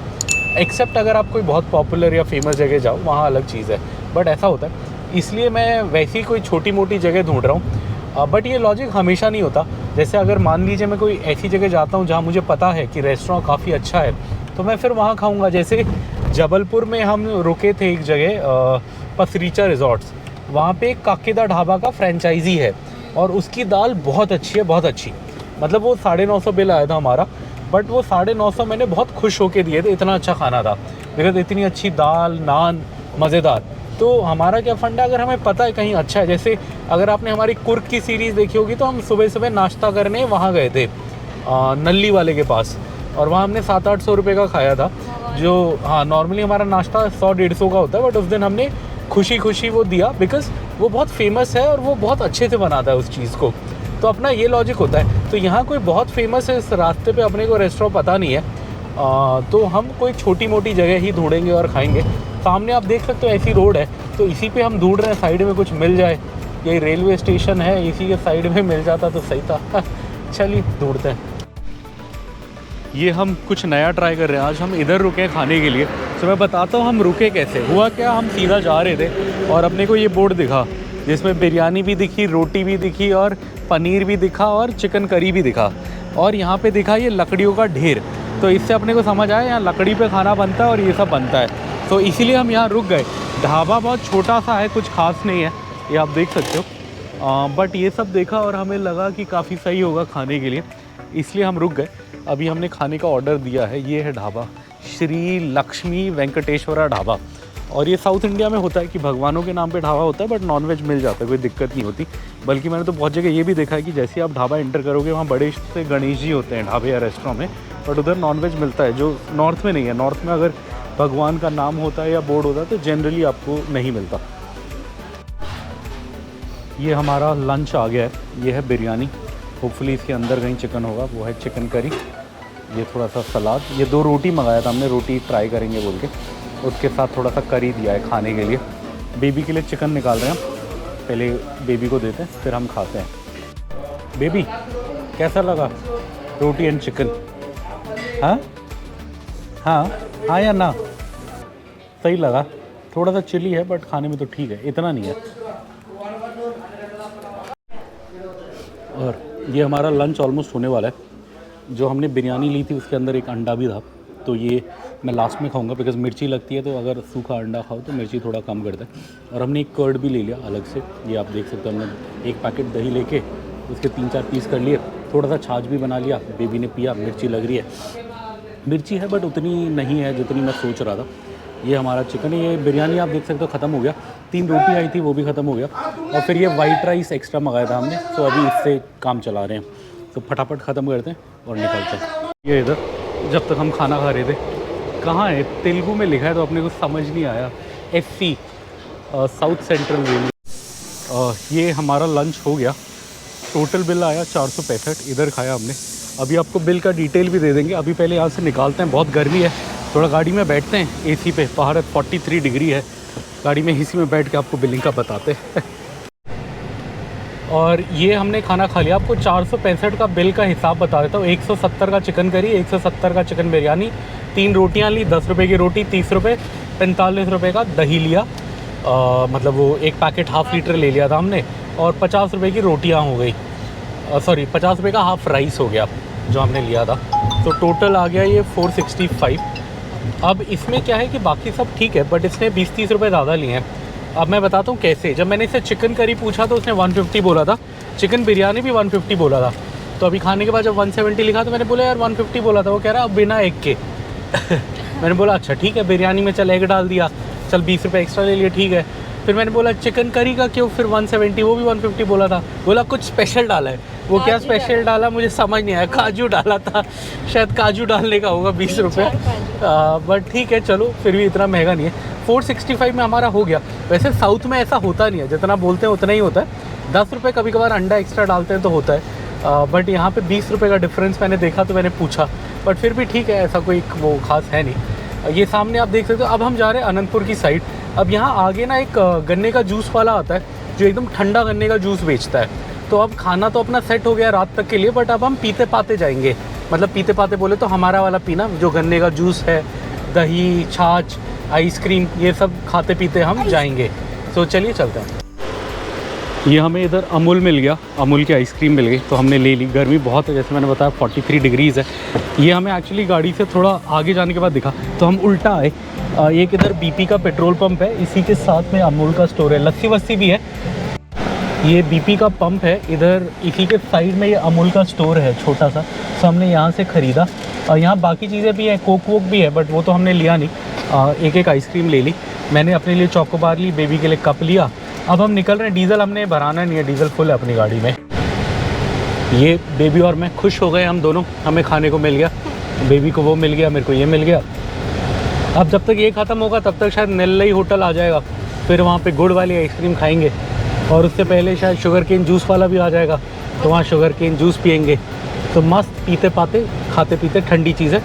एक्सेप्ट अगर आप कोई बहुत पॉपुलर या फेमस जगह जाओ, वहाँ अलग चीज़ है, बट ऐसा होता है। इसलिए मैं वैसी कोई छोटी मोटी जगह ढूंढ रहा हूँ। बट ये लॉजिक हमेशा नहीं होता। जैसे अगर मान लीजिए मैं कोई ऐसी जगह जाता हूँ जहाँ मुझे पता है कि रेस्टोरेंट काफ़ी अच्छा है, तो मैं फिर वहाँ खाऊँगा। जैसे जबलपुर में हम रुके थे एक जगह, पसरीचा रिजॉर्ट्स, वहाँ पे एक काकेदा ढाबा का फ्रेंचाइजी है और उसकी दाल बहुत अच्छी है, बहुत अच्छी। मतलब वो 950 बिल आया था हमारा, बट वो 950 मैंने बहुत खुश होके दिए थे, इतना अच्छा खाना था, बिकॉज इतनी अच्छी दाल, नान, मज़ेदार। तो हमारा क्या फंडा, अगर हमें पता है कहीं अच्छा है, जैसे अगर आपने हमारी कुर्क की सीरीज़ देखी होगी तो हम सुबह सुबह नाश्ता करने वहाँ गए थे नल्ली वाले के पास, और वहाँ हमने 700-800 रुपये का खाया था। जो हाँ, नॉर्मली हमारा नाश्ता 100-150 का होता है, बट उस दिन हमने खुशी खुशी वो दिया, बिकॉज़ वो बहुत फेमस है और वो बहुत अच्छे से बनाता है उस चीज़ को। तो अपना ये लॉजिक होता है। तो यहाँ कोई बहुत फेमस है, इस रास्ते पे अपने को रेस्टोरेंट पता नहीं है, तो हम कोई छोटी मोटी जगह ही ढूंढेंगे और खाएंगे। सामने आप देख सकते हो ऐसी रोड है, तो इसी पे हम ढूंढ रहे हैं, साइड में कुछ मिल जाए। ये रेलवे स्टेशन है, इसी के साइड में मिल जाता तो सही था। चलिए ढूंढते हैं। ये हम कुछ नया ट्राई कर रहे हैं। आज हम इधर रुके हैं खाने के लिए। तो मैं बताता हूँ हम रुके कैसे। हुआ क्या, हम सीधा जा रहे थे और अपने को ये बोर्ड दिखा जिसमें बिरयानी भी दिखी, रोटी भी दिखी और पनीर भी दिखा और चिकन करी भी दिखा, और यहाँ पे दिखा ये लकड़ियों का ढेर। तो इससे अपने को समझ आया यहाँ लकड़ी पे खाना बनता है और ये सब बनता है। तो इसीलिए हम यहाँ रुक गए। ढाबा बहुत छोटा सा है, कुछ खास नहीं है, ये आप देख सकते हो। बट ये सब देखा और हमें लगा कि काफ़ी सही होगा खाने के लिए, इसलिए हम रुक गए। अभी हमने खाने का ऑर्डर दिया है। ये है ढाबा, श्री लक्ष्मी वेंकटेश्वरा ढाबा। और ये साउथ इंडिया में होता है कि भगवानों के नाम पे ढाबा होता है, बट नॉनवेज मिल जाता है, कोई दिक्कत नहीं होती। बल्कि मैंने तो बहुत जगह ये भी देखा है कि जैसे आप ढाबा एंटर करोगे वहाँ बड़े से गणेश जी होते हैं ढाबे या रेस्टोरेंट में, बट उधर नॉनवेज मिलता है, जो नॉर्थ में नहीं है। नॉर्थ में अगर भगवान का नाम होता है या बोर्ड होता है तो जनरली आपको नहीं मिलता। ये हमारा लंच आ गया है। ये है बिरयानी, होपफुली इसके अंदर कहीं चिकन होगा। वो है चिकन करी, ये थोड़ा सा सलाद, ये 2 रोटी मंगाया था हमने, रोटी ट्राई करेंगे बोल के। उसके साथ थोड़ा सा करी दिया है खाने के लिए। बेबी के लिए चिकन निकाल रहे हैं हम, पहले बेबी को देते हैं फिर हम खाते हैं। बेबी कैसा लगा रोटी एंड चिकन? हाँ हाँ हाँ या ना? सही लगा। थोड़ा सा चिली है बट खाने में तो ठीक है, इतना नहीं है। और ये हमारा लंच ऑलमोस्ट होने वाला है। जो हमने बिरयानी ली थी उसके अंदर एक अंडा भी था, तो ये मैं लास्ट में खाऊंगा बिकॉज़ मिर्ची लगती है, तो अगर सूखा अंडा खाओ तो मिर्ची थोड़ा कम करता है। और हमने एक कर्ड भी ले लिया अलग से, ये आप देख सकते हो। हमने एक पैकेट दही लेके उसके 3-4 पीस कर लिए, थोड़ा सा छाछ भी बना लिया, बेबी ने पिया। मिर्ची लग रही है, मिर्ची है बट उतनी नहीं है जितनी मैं सोच रहा था। ये हमारा चिकन है। ये बिरयानी आप देख सकते हो ख़त्म हो गया। 3 रोटी आई थी वो भी ख़त्म हो गया, और फिर ये वाइट राइस एक्स्ट्रा मंगाया था हमने, तो अभी इससे काम चला रहे हैं। तो फटाफट ख़त्म करते हैं और निकलते हैं। ये इधर जब तक हम खाना खा रहे थे, कहाँ है, तेलुगु में लिखा है तो अपने को समझ नहीं आया। SC south central railway. ये हमारा लंच हो गया। टोटल बिल आया 465, इधर खाया हमने। अभी आपको बिल का डिटेल भी दे देंगे। अभी पहले यहाँ से निकालते हैं, बहुत गर्मी है, थोड़ा गाड़ी में बैठते हैं AC पे। बाहर 43 डिग्री है, गाड़ी में AC में बैठ के आपको बिलिंग का बताते हैं। और ये हमने खाना खा लिया। आपको 465 का बिल का हिसाब बता देता हूँ। 170 का चिकन करी, 170 का चिकन बिरयानी, 3 रोटियाँ ली, 10 रुपये की रोटी, 30 रुपये, 45 रुपये का दही लिया, मतलब वो एक पैकेट ½ लीटर ले लिया था हमने, और 50 रुपये की रोटियाँ हो गई। सॉरी 50 रुपये का हाफ राइस हो गया जो हमने लिया था। तो टोटल आ गया ये 465। अब इसमें क्या है कि बाकी सब ठीक है, बट इसने 20-30 रुपये ज़्यादा लिए हैं। अब मैं बताता हूँ कैसे। जब मैंने इसे चिकन करी पूछा तो उसने 150 बोला था, चिकन बिरयानी भी 150 बोला था। तो अभी खाने के बाद जब 170 लिखा तो मैंने बोला यार 150 बोला था। वो कह रहा अब बिना एग के मैंने बोला अच्छा ठीक है, बिरयानी में चल एग डाल दिया, चल 20 रुपये एक्स्ट्रा ले लिए, ठीक है। फिर मैंने बोला चिकन करी का क्यों, फिर 170, वो भी 150 बोला था। बोला कुछ स्पेशल डाला है। वो क्या स्पेशल डाला मुझे समझ नहीं आया, काजू डाला था, शायद काजू डालने का होगा 20 रुपये। बट ठीक है चलो, फिर भी इतना महंगा नहीं है। 465 में हमारा हो गया। वैसे साउथ में ऐसा होता नहीं है, जितना बोलते हैं उतना ही होता है। 10 रुपये कभी कभार अंडा एक्स्ट्रा डालते हैं तो होता है, बट यहाँ पे 20 रुपये का डिफरेंस मैंने देखा तो मैंने पूछा। बट फिर भी ठीक है, ऐसा कोई वो खास है नहीं। ये सामने आप देख सकते हो। अब हम जा रहे हैं अनंतपुर की साइड। अब यहाँ आगे ना एक गन्ने का जूस वाला आता है जो एकदम ठंडा गन्ने का जूस बेचता है। तो अब खाना तो अपना सेट हो गया रात तक के लिए, बट अब हम पीते पाते जाएंगे। मतलब पीते पाते बोले तो हमारा वाला पीना, जो गन्ने का जूस है, दही, छाछ, आइसक्रीम, ये सब खाते पीते हम जाएंगे। तो चलिए चलते हैं। ये हमें इधर अमूल मिल गया, अमूल की आइसक्रीम मिल गई तो हमने ले ली। गर्मी बहुत है, जैसे मैंने बताया 43 डिग्रीज़ है। ये हमें एक्चुअली गाड़ी से थोड़ा आगे जाने के बाद दिखा तो हम उल्टा आए। एक इधर बीपी का पेट्रोल पंप है, इसी के साथ में अमूल का स्टोर है, लस्सी वस्सी भी है। ये बीपी का पंप है इधर, इसी के साइड में ये अमूल का स्टोर है छोटा सा। तो हमने यहाँ से ख़रीदा। और यहाँ बाकी चीज़ें भी हैं, कोक वोक भी है, बट वो तो हमने लिया नहीं। एक एक आइसक्रीम ले ली। मैंने अपने लिए चोकोबार ली, बेबी के लिए कप लिया। अब हम निकल रहे हैं। डीज़ल हमने भराना नहीं है, डीज़ल फुल है अपनी गाड़ी में। ये बेबी और मैं खुश हो गए हम दोनों, हमें खाने को मिल गया। बेबी को वो मिल गया, मेरे को ये मिल गया। अब जब तक ये ख़त्म होगा तब तक शायद नेल्लई होटल आ जाएगा, फिर वहाँ पे गुड़ वाली आइसक्रीम खाएंगे। और उससे पहले शायद शुगर केन जूस वाला भी आ जाएगा, तो वहाँ शुगर केन जूस पियेंगे। तो मस्त पीते पाते खाते पीते ठंडी चीज़ें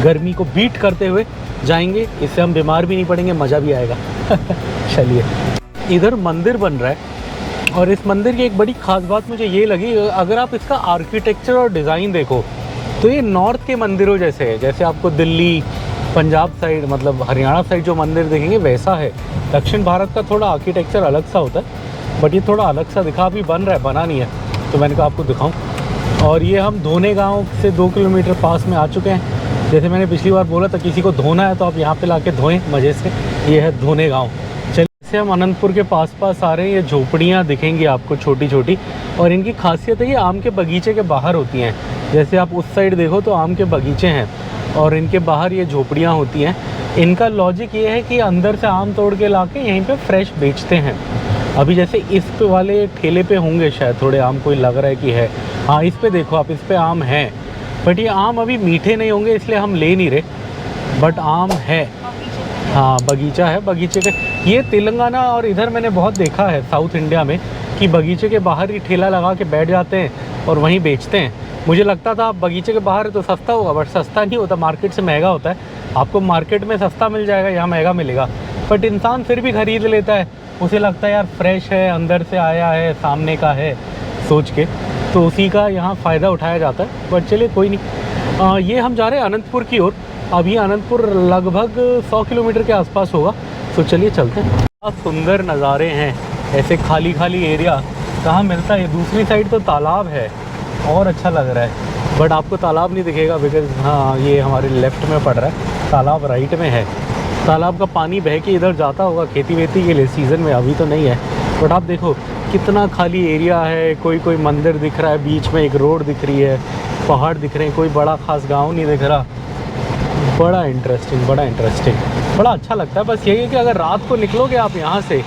गर्मी को बीट करते हुए जाएंगे। इससे हम बीमार भी नहीं पड़ेंगे, मज़ा भी आएगा। चलिए। इधर मंदिर बन रहा है और इस मंदिर की एक बड़ी ख़ास बात मुझे ये लगी, अगर आप इसका आर्किटेक्चर और डिज़ाइन देखो तो ये नॉर्थ के मंदिरों जैसे है। जैसे आपको दिल्ली, पंजाब साइड, मतलब हरियाणा साइड जो मंदिर देखेंगे वैसा है। दक्षिण भारत का थोड़ा आर्किटेक्चर अलग सा होता है, बट ये थोड़ा अलग सा दिखा। अभी बन रहा है, बना नहीं है, तो मैंने कहा आपको दिखाऊं। और ये हम धोने गांव से 2 किलोमीटर पास में आ चुके हैं। जैसे मैंने पिछली बार बोला था, किसी को धोना है तो आप यहाँ पे लाके धोएं मज़े से। ये है धोने गांव। चलिए, हम अनंतपुर के पास आ रहे हैं। ये झोपड़ियाँ दिखेंगी आपको छोटी छोटी, और इनकी खासियत है ये आम के बगीचे के बाहर होती हैं। जैसे आप उस साइड देखो तो आम के बगीचे हैं और इनके बाहर ये झोपड़ियाँ होती हैं। इनका लॉजिक ये है कि अंदर से आम तोड़ के लाके यहीं पे फ्रेश बेचते हैं। अभी जैसे इस पे वाले ठेले पे होंगे शायद थोड़े आम, कोई लग रहा है कि है। हाँ, इस पे देखो आप, इस पे आम है, बट ये आम अभी मीठे नहीं होंगे इसलिए हम ले नहीं रहे, बट आम है। हाँ, बगीचा है, बगीचे के। ये तेलंगाना और इधर मैंने बहुत देखा है साउथ इंडिया में कि बगीचे के बाहर ही ठेला लगा के बैठ जाते हैं और वहीं बेचते हैं। मुझे लगता था बगीचे के बाहर तो सस्ता होगा, बट सस्ता नहीं होता, मार्केट से महंगा होता है। आपको मार्केट में सस्ता मिल जाएगा, यहाँ महंगा मिलेगा, बट इंसान फिर भी ख़रीद लेता है। उसे लगता है यार फ्रेश है, अंदर से आया है, सामने का है सोच के, तो उसी का यहाँ फ़ायदा उठाया जाता है। बट चलिए कोई नहीं। ये हम जा रहे हैं अनंतपुर की ओर। अब ये अनंतपुर लगभग 100 किलोमीटर के आसपास होगा, तो चलिए चलते हैं। बहुत सुंदर नज़ारे हैं, ऐसे खाली खाली एरिया कहाँ मिलता है। दूसरी साइड तो तालाब है और अच्छा लग रहा है, बट आपको तालाब नहीं दिखेगा बिकॉज हाँ ये हमारे लेफ़्ट में पड़ रहा है, तालाब राइट में है। तालाब का पानी बह के इधर जाता होगा खेती वेती के लिए सीज़न में, अभी तो नहीं है। बट आप देखो कितना खाली एरिया है, कोई कोई मंदिर दिख रहा है, बीच में एक रोड दिख रही है, पहाड़ दिख रहे हैं, कोई बड़ा ख़ास गाँव नहीं दिख रहा। बड़ा इंटरेस्टिंग, बड़ा इंटरेस्टिंग, बड़ा अच्छा लगता है। बस यही है कि अगर रात को निकलोगे आप यहाँ से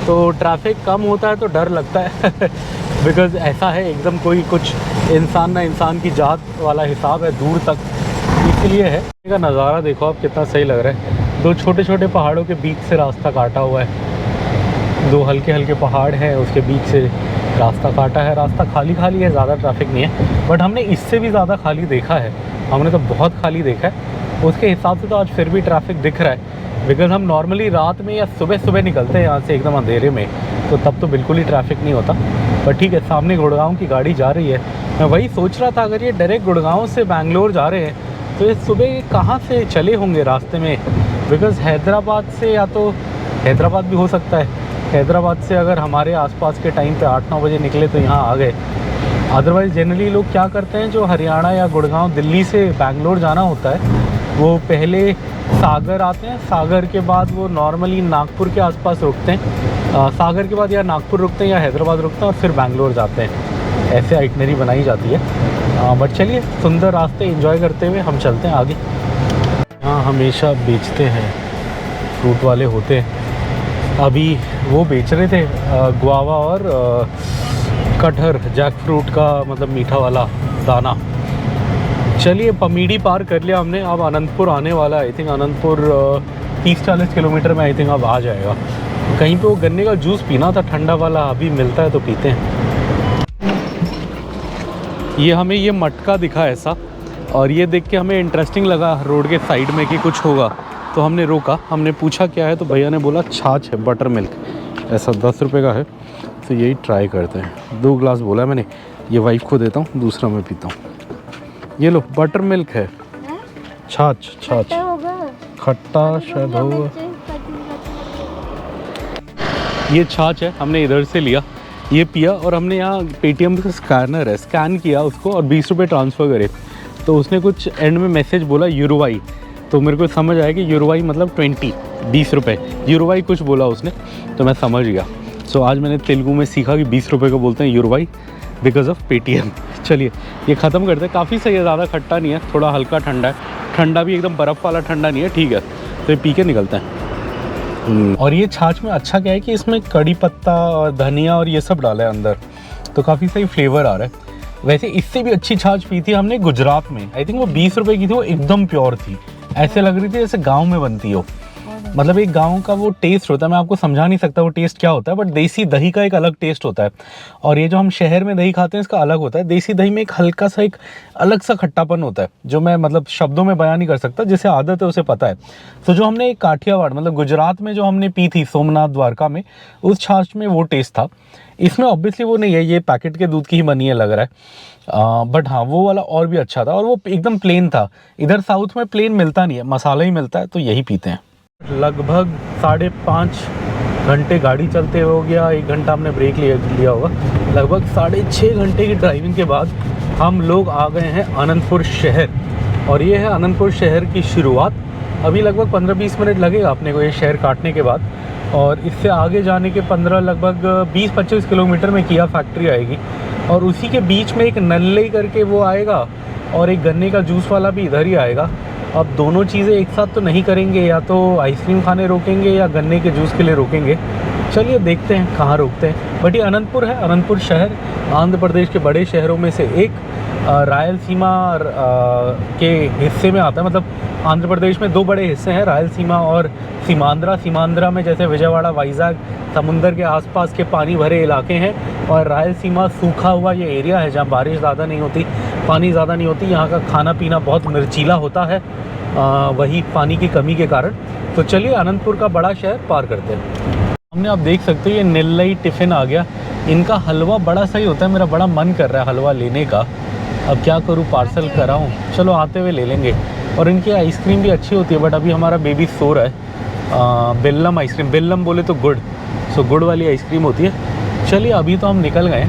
तो ट्रैफिक कम होता है तो डर लगता है बिकॉज़ ऐसा है एकदम कोई कुछ इंसान ना इंसान की जात वाला हिसाब है दूर तक, इसलिए है। का नज़ारा देखो आप, कितना सही लग रहा है। 2 छोटे छोटे पहाड़ों के बीच से रास्ता काटा हुआ है, 2 हल्के हल्के पहाड़ हैं, उसके बीच से रास्ता काटा है। रास्ता खाली खाली है, ज़्यादा ट्रैफिक नहीं है, बट हमने इससे भी ज़्यादा खाली देखा है। हमने तो बहुत खाली देखा है, उसके हिसाब से तो आज फिर भी ट्रैफिक दिख रहा है। बिकॉज़ हम नॉर्मली रात में या सुबह सुबह निकलते हैं यहाँ से एकदम अंधेरे में, तो तब तो बिल्कुल ही ट्रैफिक नहीं होता। पर ठीक है, सामने गुड़गांव की गाड़ी जा रही है। मैं वही सोच रहा था, अगर ये डायरेक्ट गुड़गांव से बैंगलोर जा रहे हैं तो ये सुबह कहाँ से चले होंगे रास्ते में। बिकॉज़ हैदराबाद से, या तो हैदराबाद भी हो सकता है, हैदराबाद से अगर हमारे आसपास के टाइम पे 8-9 बजे निकले तो यहाँ आ गए, अदरवाइज़ जनरली लोग क्या करते हैं, जो हरियाणा या गुड़गांव दिल्ली से बैंगलोर जाना होता है वो पहले सागर आते हैं, सागर के बाद वो नॉर्मली नागपुर के आसपास रुकते हैं, सागर के बाद या नागपुर रुकते हैं या हैदराबाद रुकते हैं और फिर बैंगलोर जाते हैं। ऐसे आइटनरी बनाई जाती है। बट चलिए, सुंदर रास्ते एंजॉय करते हुए हम चलते हैं आगे। यहाँ हमेशा बेचते हैं, फ्रूट वाले होते हैं। अभी वो बेच रहे थे गुआवा और कटहर, जैक फ्रूट का मतलब मीठा वाला दाना। चलिए, पमीड़ी पार कर लिया हमने, अब अनंतपुर आने वाला है। आई थिंक अनंतपुर 30-40 किलोमीटर में आई थिंक अब आ जाएगा। कहीं पे वो गन्ने का जूस पीना था ठंडा वाला, अभी मिलता है तो पीते हैं। ये हमें ये मटका दिखा ऐसा, और ये देख के हमें इंटरेस्टिंग लगा रोड के साइड में कि कुछ होगा, तो हमने रोका। हमने पूछा क्या है, तो भैया ने बोला छाछ है, बटर मिल्क, ऐसा 10 रुपये का है। तो यही ट्राई करते हैं। 2 ग्लास बोला मैंने, ये वाइफ को देता हूँ, दूसरा मैं पीता हूँ। ये लो, बटर मिल्क है, छाछ छाछ, खट्टा शायद होगा। ये छाछ है, हमने इधर से लिया, ये पिया, और हमने यहाँ पेटीएम का स्कैनर है, स्कैन किया उसको और 20 रुपये ट्रांसफ़र करे। तो उसने कुछ एंड में मैसेज बोला यूरोवाई, तो मेरे को समझ आया कि यूरोवाई मतलब 20 रुपये, यूरोवाई कुछ बोला उसने, तो मैं समझ गया। सो आज मैंने तेलुगु में सीखा कि 20 रुपये को बोलते हैं यूरोवाई, बिकॉज ऑफ पेटीएम। चलिए, ये ख़त्म करते हैं। काफ़ी सही है, ज़्यादा खट्टा नहीं है, थोड़ा हल्का ठंडा है, ठंडा भी एकदम बर्फ़ वाला ठंडा नहीं है, ठीक है। तो ये पी के निकलते हैं। और ये छाछ में अच्छा क्या है कि इसमें कड़ी पत्ता और धनिया और ये सब डाला है अंदर, तो काफ़ी सही फ्लेवर आ रहा है। वैसे इससे भी अच्छी छाछ पी थी हमने गुजरात में, आई थिंक वो 20 रुपये की थी, वो एकदम प्योर थी, ऐसे लग रही थी जैसे गाँव में बनती हो। मतलब एक गांव का वो टेस्ट होता है, मैं आपको समझा नहीं सकता वो टेस्ट क्या होता है, बट देसी दही का एक अलग टेस्ट होता है, और ये जो हम शहर में दही खाते हैं इसका अलग होता है। देसी दही में एक हल्का सा एक अलग सा खट्टापन होता है, जो मैं मतलब शब्दों में बयान नहीं कर सकता, जिसे आदत है उसे पता है। तो जो हमने काठियावाड़ मतलब गुजरात में जो हमने पी थी सोमनाथ द्वारका में, उस छाछ में वो टेस्ट था। इसमें ऑब्वियसली वो नहीं है, ये पैकेट के दूध की ही बनी है लग रहा है, बट हाँ वो वाला और भी अच्छा था, और वो एकदम प्लेन था। इधर साउथ में प्लेन मिलता नहीं है, मसाला ही मिलता है, तो यही पीते हैं। लगभग 5.5 घंटे गाड़ी चलते हो गया, 1 घंटा हमने ब्रेक लिया होगा। लगभग 6.5 घंटे की ड्राइविंग के बाद हम लोग आ गए हैं अनंतपुर शहर, और ये है अनंतपुर शहर की शुरुआत। अभी लगभग 15-20 मिनट लगेगा अपने को ये शहर काटने के बाद, और इससे आगे जाने के 15 लगभग 20-25 किलोमीटर में किया फैक्ट्री आएगी, और उसी के बीच में एक नल्ले करके वो आएगा, और एक गन्ने का जूस वाला भी इधर ही आएगा। अब दोनों चीज़ें एक साथ तो नहीं करेंगे, या तो आइसक्रीम खाने रोकेंगे या गन्ने के जूस के लिए रोकेंगे। चलिए देखते हैं कहाँ रोकते हैं। बट ये अनंतपुर है, अनंतपुर शहर आंध्र प्रदेश के बड़े शहरों में से एक, रायलसीमा के हिस्से में आता है। मतलब आंध्र प्रदेश में 2 बड़े हिस्से हैं, रायलसीमा और सीमांध्रा। सीमांध्रा में जैसे विजयवाड़ा, वाइजैग, समुंदर के आसपास के पानी भरे इलाके हैं, और रायलसीमा सूखा हुआ ये एरिया है जहाँ बारिश ज़्यादा नहीं होती, पानी ज़्यादा नहीं होती। यहाँ का खाना पीना बहुत मिर्चीला होता है, वही पानी की कमी के कारण। तो चलिए अनंतपुर का बड़ा शहर पार करते हैं। हमने आप देख सकते हो ये नेल्लई टिफ़िन आ गया। इनका हलवा बड़ा सही होता है, मेरा बड़ा मन कर रहा है हलवा लेने का। अब क्या करूँ, पार्सल कराऊँ? चलो आते हुए ले लेंगे। और इनकी आइसक्रीम भी अच्छी होती है, बट अभी हमारा बेबी सो रहा है। बेल्लम आइसक्रीम, बेल्लम बोले तो गुड़, सो गुड़ वाली आइसक्रीम होती है। चलिए अभी तो हम निकल गए,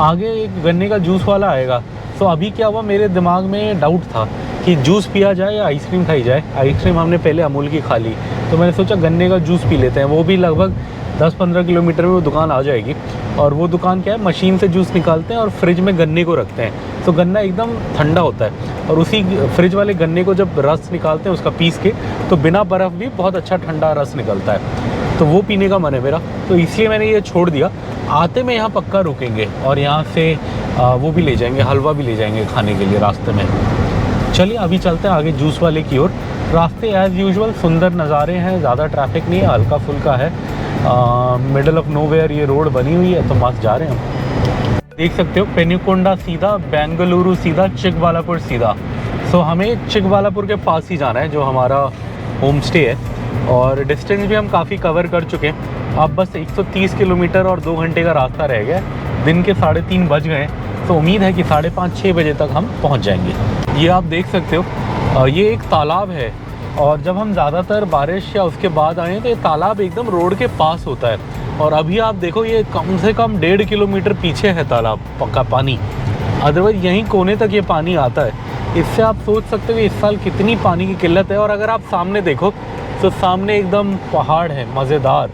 आगे एक गन्ने का जूस वाला आएगा। तो अभी क्या हुआ, मेरे दिमाग में डाउट था कि जूस पिया जाए या आइसक्रीम खाई जाए। आइसक्रीम हमने पहले अमूल की खा ली, तो मैंने सोचा गन्ने का जूस पी लेते हैं। वो भी लगभग 10-15 किलोमीटर में वो दुकान आ जाएगी, और वो दुकान क्या है, मशीन से जूस निकालते हैं और फ्रिज में गन्ने को रखते हैं, तो गन्ना एकदम ठंडा होता है, और उसी फ्रिज वाले गन्ने को जब रस निकालते हैं उसका पीस के, तो बिना बर्फ़ भी बहुत अच्छा ठंडा रस निकलता है। तो वो पीने का मन है मेरा, तो इसलिए मैंने ये छोड़ दिया। आते में यहाँ पक्का रुकेंगे, और यहाँ से वो भी ले जाएंगे, हलवा भी ले जाएंगे खाने के लिए रास्ते में। चलिए अभी चलते हैं आगे जूस वाले की ओर। रास्ते एज़ यूजुअल सुंदर नज़ारे हैं, ज़्यादा ट्रैफिक नहीं है, हल्का फुल्का है, मिडल ऑफ नोवेयर ये रोड बनी हुई है, तो मस्त जा रहे हैं हम। देख सकते हो पेनुकोंडा सीधा, बेंगलुरु सीधा, चिकबालापुर सीधा। सो हमें चिकबालापुर के पास ही जाना है, जो हमारा होम स्टे है, और डिस्टेंस भी हम काफ़ी कवर कर चुके हैं। अब बस 130 किलोमीटर और 2 घंटे का रास्ता रह गया। दिन के 3:30 बज गए, तो उम्मीद है कि 5:30-6 बजे तक हम पहुंच जाएंगे। ये आप देख सकते हो, ये एक तालाब है, और जब हम ज़्यादातर बारिश या उसके बाद आए तो ये तालाब एकदम रोड के पास होता है। और अभी आप देखो, ये कम से कम 1.5 किलोमीटर पीछे है तालाब, पक्का पानी। अदरवाइज़ यहीं कोने तक ये पानी आता है। इससे आप सोच सकते हो कि इस साल कितनी पानी की किल्लत है। और अगर आप सामने देखो तो सामने एकदम पहाड़ है मज़ेदार,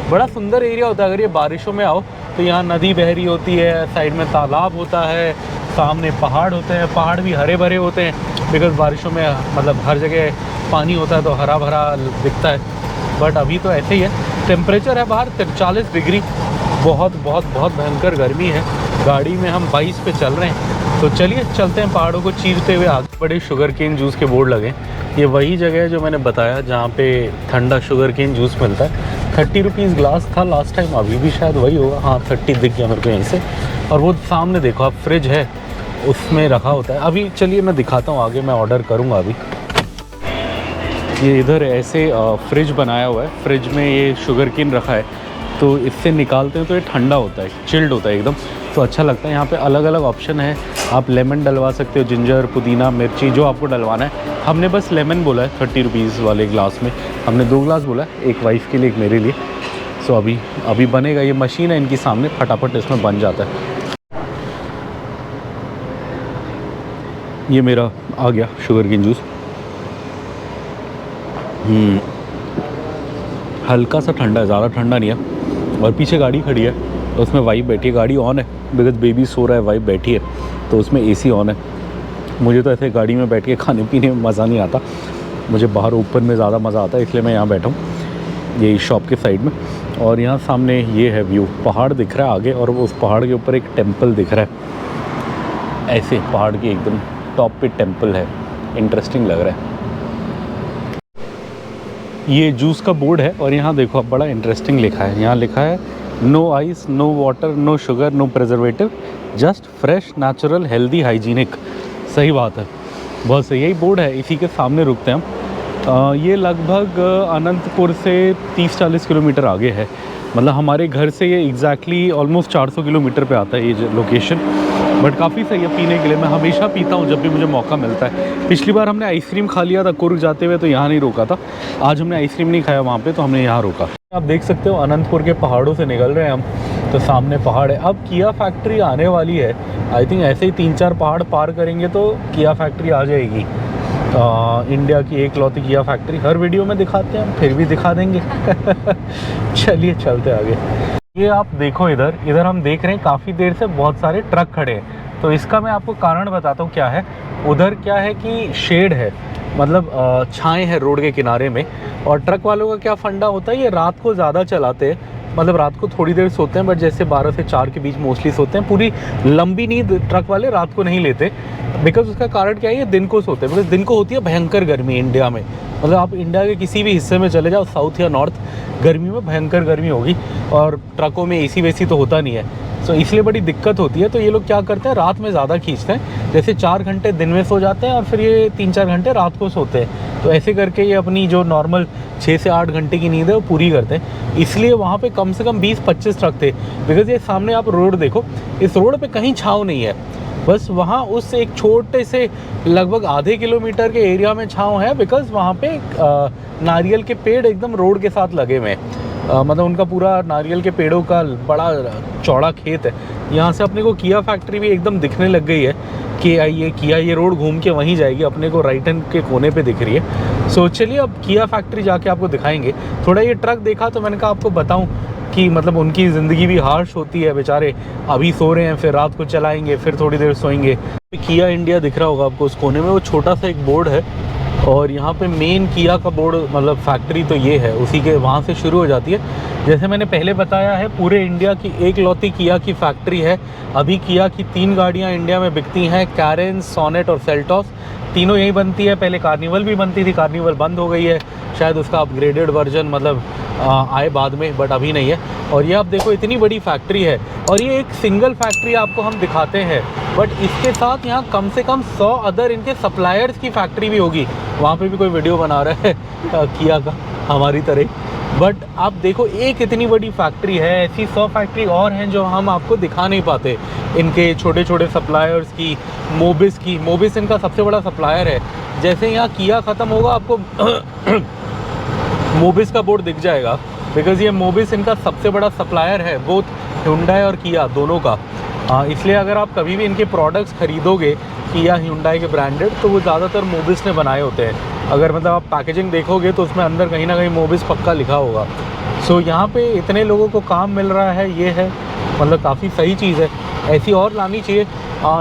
बड़ा सुंदर एरिया होता है। अगर ये बारिशों में आओ तो यहाँ नदी बह रही होती है, साइड में तालाब होता है, सामने पहाड़ होते हैं, पहाड़ भी हरे भरे होते हैं बिकॉज़ बारिशों में मतलब हर जगह पानी होता है तो हरा भरा दिखता है। बट अभी तो ऐसे ही है। टेम्परेचर है बाहर 43 डिग्री, बहुत बहुत बहुत भयंकर गर्मी है। गाड़ी में हम 22 पे चल रहे हैं। तो चलिए चलते हैं पहाड़ों को चीरते हुए आगे। बड़े शुगर केन जूस के बोर्ड लगे। ये वही जगह है जो मैंने बताया जहाँ पे ठंडा शुगर केन जूस मिलता है। 30 रुपीज़ ग्लास था लास्ट टाइम, अभी भी शायद वही होगा। हाँ 30 दिख गया मेरे को यहीं से। और वो सामने देखो आप, फ्रिज है उसमें रखा होता है। अभी चलिए मैं दिखाता हूँ आगे, मैं ऑर्डर करूँगा अभी। ये इधर ऐसे फ्रिज बनाया हुआ है, फ्रिज में ये शुगर केन रखा है तो इससे निकालते हैं तो ये ठंडा होता है, चिल्ड होता है एकदम, तो अच्छा लगता है। यहाँ पे अलग अलग ऑप्शन है, आप लेमन डलवा सकते हो, जिंजर, पुदीना, मिर्ची, जो आपको डलवाना है। हमने बस लेमन बोला है 30 रुपीज़ वाले ग्लास में। हमने 2 ग्लास बोला है, एक वाइफ़ के लिए एक मेरे लिए। सो अभी बनेगा। ये मशीन है इनकी सामने, फटाफट इसमें बन जाता है। ये मेरा आ गया शुगर केन जूस। हल्का सा ठंडा है, ज़्यादा ठंडा नहीं है। और पीछे गाड़ी खड़ी है तो उसमें वाइफ बैठी है, गाड़ी ऑन है बिकॉज बेबी सो रहा है, वाइफ बैठी है तो उसमें एसी ऑन है। मुझे तो ऐसे गाड़ी में बैठ के खाने पीने में मज़ा नहीं आता, मुझे बाहर ओपन में ज़्यादा मज़ा आता है, इसलिए मैं यहाँ बैठा हूँ ये शॉप के साइड में। और यहाँ सामने ये है व्यू, पहाड़ दिख रहा है आगे और उस पहाड़ के ऊपर एक टेम्पल दिख रहा है, ऐसे पहाड़ की एकदम टॉप पे टेम्पल है, इंटरेस्टिंग लग रहा है। ये जूस का बोर्ड है और यहाँ देखो अब बड़ा इंटरेस्टिंग लिखा है। यहाँ लिखा है no ice, no water, no sugar, no preservative, just fresh, natural, healthy, hygienic. सही बात है, बहुत सही। यही बोर्ड है, इसी के सामने रुकते हैं हम। ये लगभग अनंतपुर से 30-40 किलोमीटर आगे है। मतलब हमारे घर से ये एग्जैक्टली ऑलमोस्ट 400 किलोमीटर पे आता है ये लोकेशन। बट काफ़ी सही है पीने के लिए, मैं हमेशा पीता हूँ जब भी मुझे मौका मिलता है। पिछली बार हमने आइसक्रीम खा लिया था कुर्ग जाते हुए तो यहाँ नहीं रोका था, आज हमने आइसक्रीम नहीं खाया वहाँ पे तो हमने यहाँ रोका। आप देख सकते हो अनंतपुर के पहाड़ों से निकल रहे हैं हम, तो सामने पहाड़ है। अब किया फैक्ट्री आने वाली है, आई थिंक ऐसे ही 3-4 पहाड़ पार करेंगे तो किया फैक्ट्री आ जाएगी। इंडिया की एकलौती किया फैक्ट्री, हर वीडियो में दिखाते हैं हम, फिर भी दिखा देंगे। चलिए चलते आगे। ये आप देखो इधर हम देख रहे हैं काफ़ी देर से बहुत सारे ट्रक खड़े हैं। तो इसका मैं आपको कारण बताता हूँ क्या है। उधर क्या है कि शेड है, मतलब छाएं है रोड के किनारे में। और ट्रक वालों का क्या फंडा होता है, ये रात को ज़्यादा चलाते हैं, मतलब रात को थोड़ी देर सोते हैं, बट जैसे 12 से 4 के बीच मोस्टली सोते हैं। पूरी लंबी नींद ट्रक वाले रात को नहीं लेते, बिकॉज उसका कारण क्या है, ये दिन को सोते हैं। बिकॉज दिन को होती है भयंकर गर्मी इंडिया में, मतलब आप इंडिया के किसी भी हिस्से में चले जाओ, साउथ या नॉर्थ, गर्मी में भयंकर गर्मी होगी और ट्रकों में एसी वेसी तो होता नहीं है, सो इसलिए बड़ी दिक्कत होती है। तो ये लोग क्या करते हैं, रात में ज़्यादा खींचते हैं, जैसे 4 घंटे दिन में सो जाते हैं और फिर ये 3-4 घंटे रात को सोते हैं। तो ऐसे करके ये अपनी जो नॉर्मल 6 से 8 घंटे की नींद है वो पूरी करते हैं। इसलिए वहाँ पे कम से कम 20-25 ट्रक थे। बिकॉज ये सामने आप रोड देखो, इस रोड पे कहीं छाँव नहीं है, बस वहाँ उस एक छोटे से लगभग आधे किलोमीटर के एरिया में छाँव है। बिकॉज वहाँ पे नारियल के पेड़ एकदम रोड के साथ लगे हुए हैं, मतलब उनका पूरा नारियल के पेड़ों का बड़ा चौड़ा खेत है। यहाँ से अपने को किया फैक्ट्री भी एकदम दिखने लग गई है कि ये रोड घूम के वहीं जाएगी, अपने को राइट हैंड के कोने पे दिख रही है। सो चलिए अब किया फैक्ट्री जाके आपको दिखाएंगे। थोड़ा ये ट्रक देखा तो मैंने कहा आपको बताऊं कि मतलब उनकी ज़िंदगी भी हार्श होती है, बेचारे अभी सो रहे हैं, फिर रात को चलाएंगे, फिर थोड़ी देर सोएंगे। किया इंडिया दिख रहा होगा आपको उस कोने में, वो छोटा सा एक बोर्ड है और यहाँ पे मेन किया का बोर्ड, मतलब फैक्ट्री तो ये है, उसी के वहाँ से शुरू हो जाती है। जैसे मैंने पहले बताया है, पूरे इंडिया की एकलौती किया की फैक्ट्री है। अभी किया की 3 गाड़ियाँ इंडिया में बिकती हैं, कैरेंस, सोनेट और सेल्टॉस, तीनों यहीं बनती है। पहले कार्निवल भी बनती थी, कार्निवल बंद हो गई है, शायद उसका अपग्रेडेड वर्जन मतलब आए बाद में, बट अभी नहीं है। और ये आप देखो इतनी बड़ी फैक्ट्री है और ये एक सिंगल फैक्ट्री आपको हम दिखाते हैं, बट इसके साथ यहाँ कम से कम 100 अदर इनके सप्लायर्स की फैक्ट्री भी होगी। वहाँ पे भी कोई वीडियो बना रहा है किया का हमारी तरह। बट आप देखो एक इतनी बड़ी फैक्ट्री है, ऐसी 100 फैक्ट्री और हैं जो हम आपको दिखा नहीं पाते। इनके छोटे छोटे सप्लायर्स की, मोबिस इनका सबसे बड़ा सप्लायर है। जैसे यहाँ किया ख़त्म होगा आपको मोबिस का बोर्ड दिख जाएगा, बिकॉज़ ये मोबिस इनका सबसे बड़ा सप्लायर है, बोथ हुंडई और किया दोनों का। इसलिए अगर आप कभी भी इनके प्रोडक्ट्स खरीदोगे किया Hyundai के ब्रांडेड, तो वो ज़्यादातर मोबिस ने बनाए होते हैं। अगर मतलब आप पैकेजिंग देखोगे तो उसमें अंदर कहीं ना कहीं मोबिस पक्का लिखा होगा। सो यहाँ पे इतने लोगों को काम मिल रहा है, ये है मतलब काफ़ी सही चीज़ है, ऐसी और लानी चाहिए।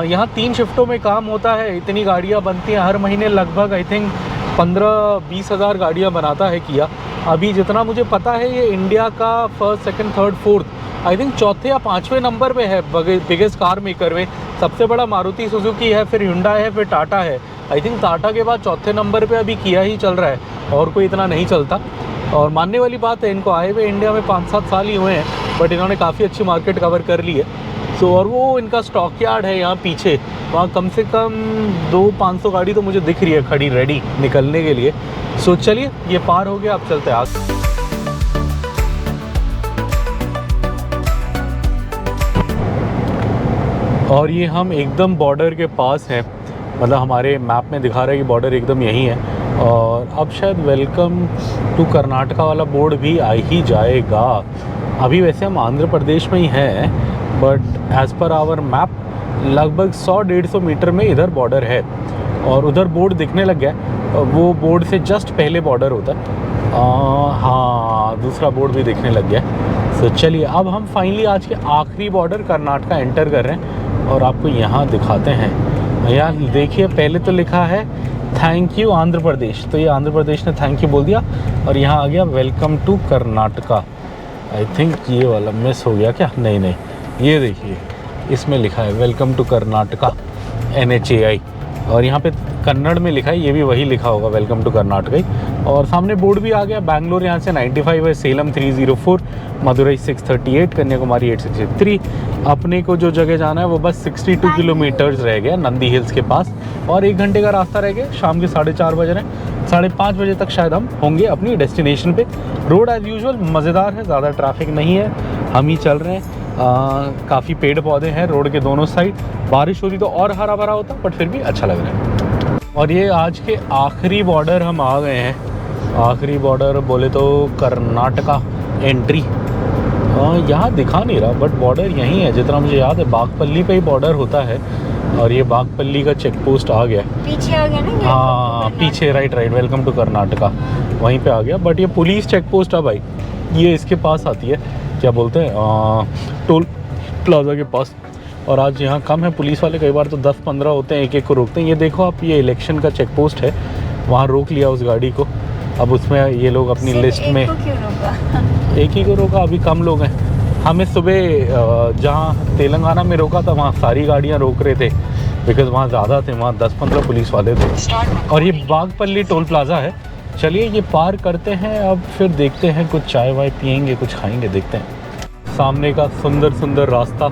यहाँ 3 शिफ्टों में काम होता है, इतनी गाड़ियाँ बनती हैं हर महीने, लगभग आई थिंक 15-20 हज़ार गाड़ियाँ बनाता है किया। अभी जितना मुझे पता है ये इंडिया का first, second, third, fourth, I think चौथे या 5वें नंबर पे है बिगेस्ट कार मेकर में। सबसे बड़ा मारुति सुजुकी है, फिर Hyundai है, फिर टाटा है। आई थिंक टाटा के बाद चौथे नंबर पे अभी किया ही चल रहा है, और कोई इतना नहीं चलता। और मानने वाली बात है, इनको आए हुए इंडिया में 5-7 साल ही हुए हैं, बट इन्होंने काफ़ी अच्छी मार्केट कवर कर ली है। सो और वो इनका स्टॉक यार्ड है यहाँ पीछे, वहाँ कम से कम 200-500 गाड़ी तो मुझे दिख रही है खड़ी, रेडी निकलने के लिए। सो चलिए, ये पार हो गया, अब चलते हैं आगे। और ये हम एकदम बॉर्डर के पास हैं, मतलब हमारे मैप में दिखा रहा है कि बॉर्डर एकदम यहीं है। और अब शायद वेलकम टू कर्नाटका वाला बोर्ड भी आ ही जाएगा। अभी वैसे हम आंध्र प्रदेश में ही हैं, but as per hour map लगभग 100-150 मीटर में इधर बॉर्डर है, और उधर बोर्ड दिखने लग गया है। वो बोर्ड से जस्ट पहले बॉर्डर होता है। हाँ, दूसरा बोर्ड भी दिखने लग गया है। तो चलिए, अब हम फाइनली आज के आखिरी बॉर्डर कर्नाटका एंटर कर रहे हैं, और आपको यहाँ दिखाते हैं। यहाँ देखिए, पहले तो लिखा है थैंक यू आंध्र प्रदेश, तो ये आंध्र प्रदेश ने थैंक यू बोल दिया, और यहाँ आ गया welcome to Karnataka. I think ये वाला मिस हो गया क्या? नहीं, ये देखिए, इसमें लिखा है वेलकम टू कर्नाटका NHAI, और यहाँ पे कन्नड़ में लिखा है, ये भी वही लिखा होगा वेलकम टू कर्नाटका ही। और सामने बोर्ड भी आ गया। बैंगलोर यहाँ से 95 है, सेलम 304, मदुरई 638, कन्याकुमारी 863। अपने को जो जगह जाना है वो बस 62 किलोमीटर्स रह गया नंदी हिल्स के पास, और 1 घंटे का रास्ता रह गया। शाम के 4:30 बज रहे हैं, 5:30 बजे तक शायद हम होंगे अपनी डेस्टिनेशन पे। रोड एज़ यूजुअल मज़ेदार है, ज़्यादा ट्रैफिक नहीं है, हम ही चल रहे हैं। काफ़ी पेड़ पौधे हैं रोड के दोनों साइड, बारिश होती तो और हरा भरा होता, बट फिर भी अच्छा लग रहा है। और ये आज के आखिरी बॉर्डर हम आ गए हैं। आखिरी बॉर्डर बोले तो कर्नाटका एंट्री, यहाँ दिखा नहीं रहा, बट बॉर्डर यहीं है जितना मुझे याद है। बागपल्ली पे ही बॉर्डर होता है, और ये बागपल्ली का चेक पोस्ट आ गया, पीछे आ गया ना। हाँ, पीछे, राइट, वेलकम टू कर्नाटका वहीं पे आ गया। बट ये पुलिस चेक पोस्ट है भाई, ये इसके पास आती है, क्या बोलते हैं, टोल प्लाजा के पास। और आज यहाँ कम है पुलिस वाले, कई बार तो 10-15 होते हैं, एक को रोकते हैं। ये देखो आप, ये इलेक्शन का चेक पोस्ट है, वहाँ रोक लिया उस गाड़ी को। अब उसमें ये लोग अपनी लिस्ट में एक ही को रोका, अभी कम लोग हैं। हमें सुबह जहाँ तेलंगाना में रोका था, वहाँ सारी गाड़ियाँ रोक रहे थे, बिकॉज़ वहाँ ज़्यादा थे, वहाँ 10-15 पुलिस वाले थे। और ये बागपल्ली टोल प्लाज़ा है। चलिए, ये पार करते हैं, अब फिर देखते हैं, कुछ चाय वाय पियेंगे, कुछ खाएंगे, देखते हैं। सामने का सुंदर रास्ता,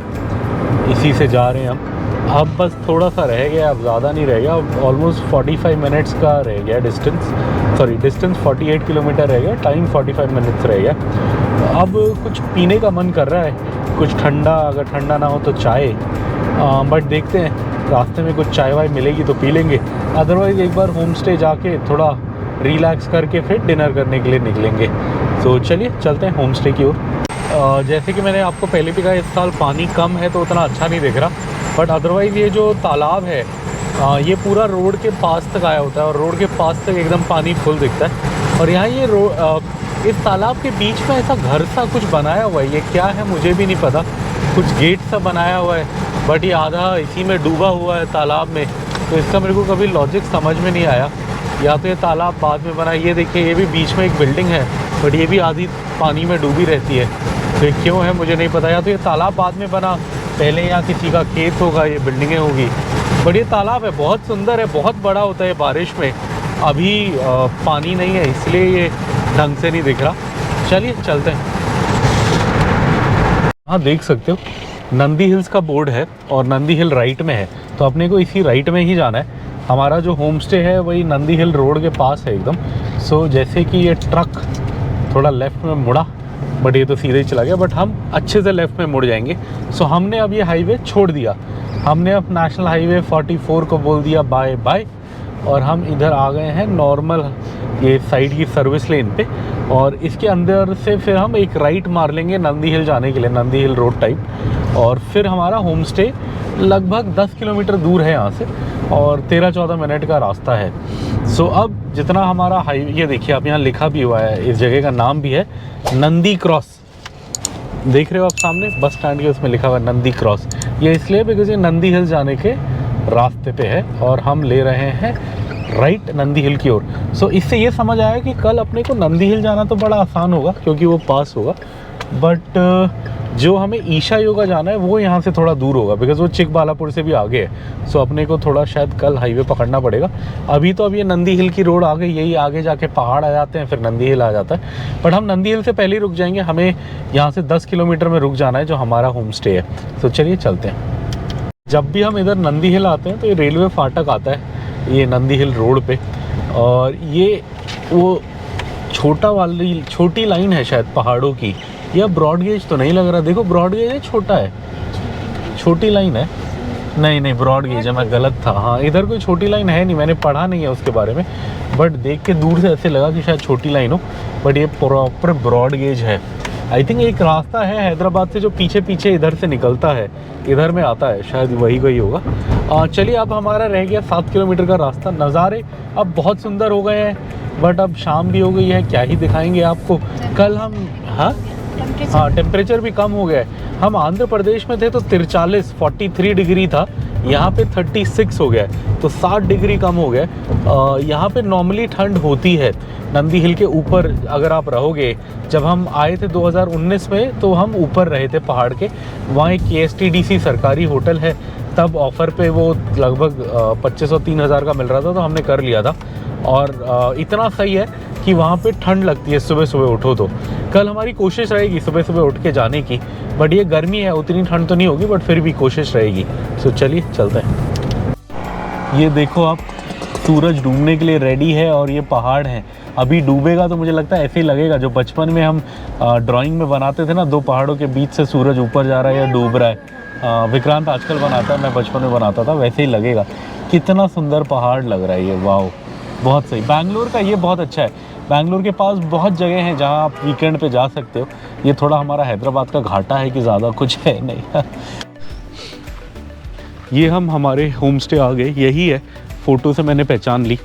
इसी से जा रहे हैं हम। अब बस थोड़ा सा रह गया, अब ज़्यादा नहीं रह गया, अब ऑलमोस्ट 45 मिनट्स का रह गया डिस्टेंस 48 किलोमीटर रह गया, टाइम 45 मिनट्स रह गया। अब कुछ पीने का मन कर रहा है, कुछ ठंडा, अगर ठंडा ना हो तो चाय, बट देखते हैं, रास्ते में कुछ चाय वाय मिलेगी तो पी लेंगे, अदरवाइज़ एक बार होम स्टे जाके थोड़ा रिलैक्स करके फिर डिनर करने के लिए निकलेंगे। तो चलिए, चलते हैं होम स्टे की ओर। जैसे कि मैंने आपको पहले भी कहा, इस साल पानी कम है तो उतना अच्छा नहीं दिख रहा, बट अदरवाइज़ ये जो तालाब है ये पूरा रोड के पास तक आया होता है, और रोड के पास तक एकदम पानी फुल दिखता है। और यहाँ ये इस तालाब के बीच में ऐसा घर सा कुछ बनाया हुआ है, ये क्या है मुझे भी नहीं पता, कुछ गेट सा बनाया हुआ है, बट ये आधा इसी में डूबा हुआ है तालाब में। तो इसका मेरे को कभी लॉजिक समझ में नहीं आया, या तो ये तालाब बाद में बना। ये देखिए, ये भी बीच में एक बिल्डिंग है, बट ये भी आधी पानी में डूबी रहती है, तो ये क्यों है मुझे नहीं पता। या तो ये तालाब बाद में बना, पहले यहाँ किसी का खेत होगा, ये बिल्डिंगें होगी। बट ये तालाब है, बहुत सुंदर है, बहुत बड़ा होता है बारिश में। अभी पानी नहीं है, इसलिए ये ढंग से नहीं दिख रहा। चलिए, चलते हैं। हाँ, देख सकते हो नंदी हिल्स का बोर्ड है, और नंदी हिल राइट में है, तो अपने को इसी राइट में ही जाना है। हमारा जो होम स्टे है वही नंदी हिल रोड के पास है एकदम। सो जैसे कि ये ट्रक थोड़ा लेफ़्ट में मुड़ा, बट ये तो सीधे ही चला गया, बट हम अच्छे से लेफ़्ट में मुड़ जाएंगे। सो हमने अब ये हाईवे छोड़ दिया, हमने अब नेशनल हाईवे 44 को बोल दिया बाय बाय, और हम इधर आ गए हैं नॉर्मल ये साइड की सर्विस लेन पे, और इसके अंदर से फिर हम एक राइट मार लेंगे नंदी हिल जाने के लिए, नंदी हिल रोड टाइप, और फिर हमारा होम स्टे लगभग 10 किलोमीटर दूर है यहाँ से और 13-14 मिनट का रास्ता है। सो अब जितना हमारा हाईवे, ये देखिए आप यहाँ लिखा भी हुआ है, इस जगह का नाम भी है नंदी क्रॉस, देख रहे हो आप सामने बस स्टैंड के उसमें लिखा हुआ है नंदी क्रॉस। ये इसलिए बिकॉज ये नंदी हिल जाने के रास्ते पे है और हम ले रहे हैं राइट नंदी हिल की ओर। सो इससे ये समझ आया कि कल अपने को नंदी हिल जाना तो बड़ा आसान होगा क्योंकि वो पास होगा, बट जो हमें ईशा योगा जाना है वो यहाँ से थोड़ा दूर होगा बिकॉज वो चिकबालापुर से भी आगे है। सो अपने को थोड़ा शायद कल हाईवे पकड़ना पड़ेगा। अभी तो अब ये नंदी हिल की रोड आ गई, यही आगे जाके पहाड़ आ जाते हैं, फिर नंदी हिल आ जाता है, बट हम नंदी हिल से पहले ही रुक जाएंगे। हमें यहाँ से 10 किलोमीटर में रुक जाना है जो हमारा होम स्टे है। तो चलिए चलते हैं। जब भी हम इधर नंदी हिल आते हैं तो ये रेलवे फाटक आता है, ये नंदी हिल रोड पे, और ये वो छोटी लाइन है शायद पहाड़ों की, या ब्रॉड गेज तो नहीं लग रहा, देखो ब्रॉड गेज है, छोटा है, छोटी लाइन है, नहीं ब्रॉड गेज है, मैं गलत था। हाँ इधर कोई छोटी लाइन है नहीं, मैंने पढ़ा नहीं है उसके बारे में, बट देख के दूर से ऐसे लगा कि शायद छोटी लाइन हो, बट ये प्रॉपर ब्रॉड गेज है। आई थिंक एक रास्ता है हैदराबाद से जो पीछे इधर से निकलता है, इधर में आता है, शायद वही होगा। चलिए अब हमारा रह गया 7 किलोमीटर का रास्ता। नज़ारे अब बहुत सुंदर हो गए हैं, बट अब शाम भी हो गई है, क्या ही दिखाएंगे आपको। कल हम हाँ टेम्परेचर भी कम हो गया है। हम आंध्र प्रदेश में थे तो 43 डिग्री था, यहाँ पे 36 हो गया है, तो 60 डिग्री कम हो गया है। यहाँ पे नॉर्मली ठंड होती है नंदी हिल के ऊपर अगर आप रहोगे। जब हम आए थे 2019 में तो हम ऊपर रहे थे पहाड़ के, वहाँ एक KSTDC सरकारी होटल है, तब ऑफ़र पे वो लगभग 2500-3000 का मिल रहा था, तो हमने कर लिया था। और इतना सही है कि वहाँ पे ठंड लगती है सुबह उठो तो। कल हमारी कोशिश रहेगी सुबह उठ के जाने की, बट ये गर्मी है, उतनी ठंड तो नहीं होगी, बट फिर भी कोशिश रहेगी। सो चलिए चलते हैं। ये देखो आप, सूरज डूबने के लिए रेडी है और ये पहाड़ है। अभी डूबेगा तो मुझे लगता है ऐसे ही लगेगा जो बचपन में हम ड्राइंग में बनाते थे ना, 2 पहाड़ों के बीच से सूरज ऊपर जा रहा है या डूब रहा है। विक्रांत आजकल बनाता है, मैं बचपन में बनाता था, वैसे ही लगेगा। कितना सुंदर पहाड़ लग रहा है ये, वाह बहुत सही। बैंगलोर का ये बहुत अच्छा है, बैंगलोर के पास बहुत जगह हैं जहाँ आप वीकेंड पे जा सकते हो। ये थोड़ा हमारा हैदराबाद का घाटा है कि ज़्यादा कुछ है नहीं। ये हम हमारे होम स्टे आ गए, यही है, फ़ोटो से मैंने पहचान ली।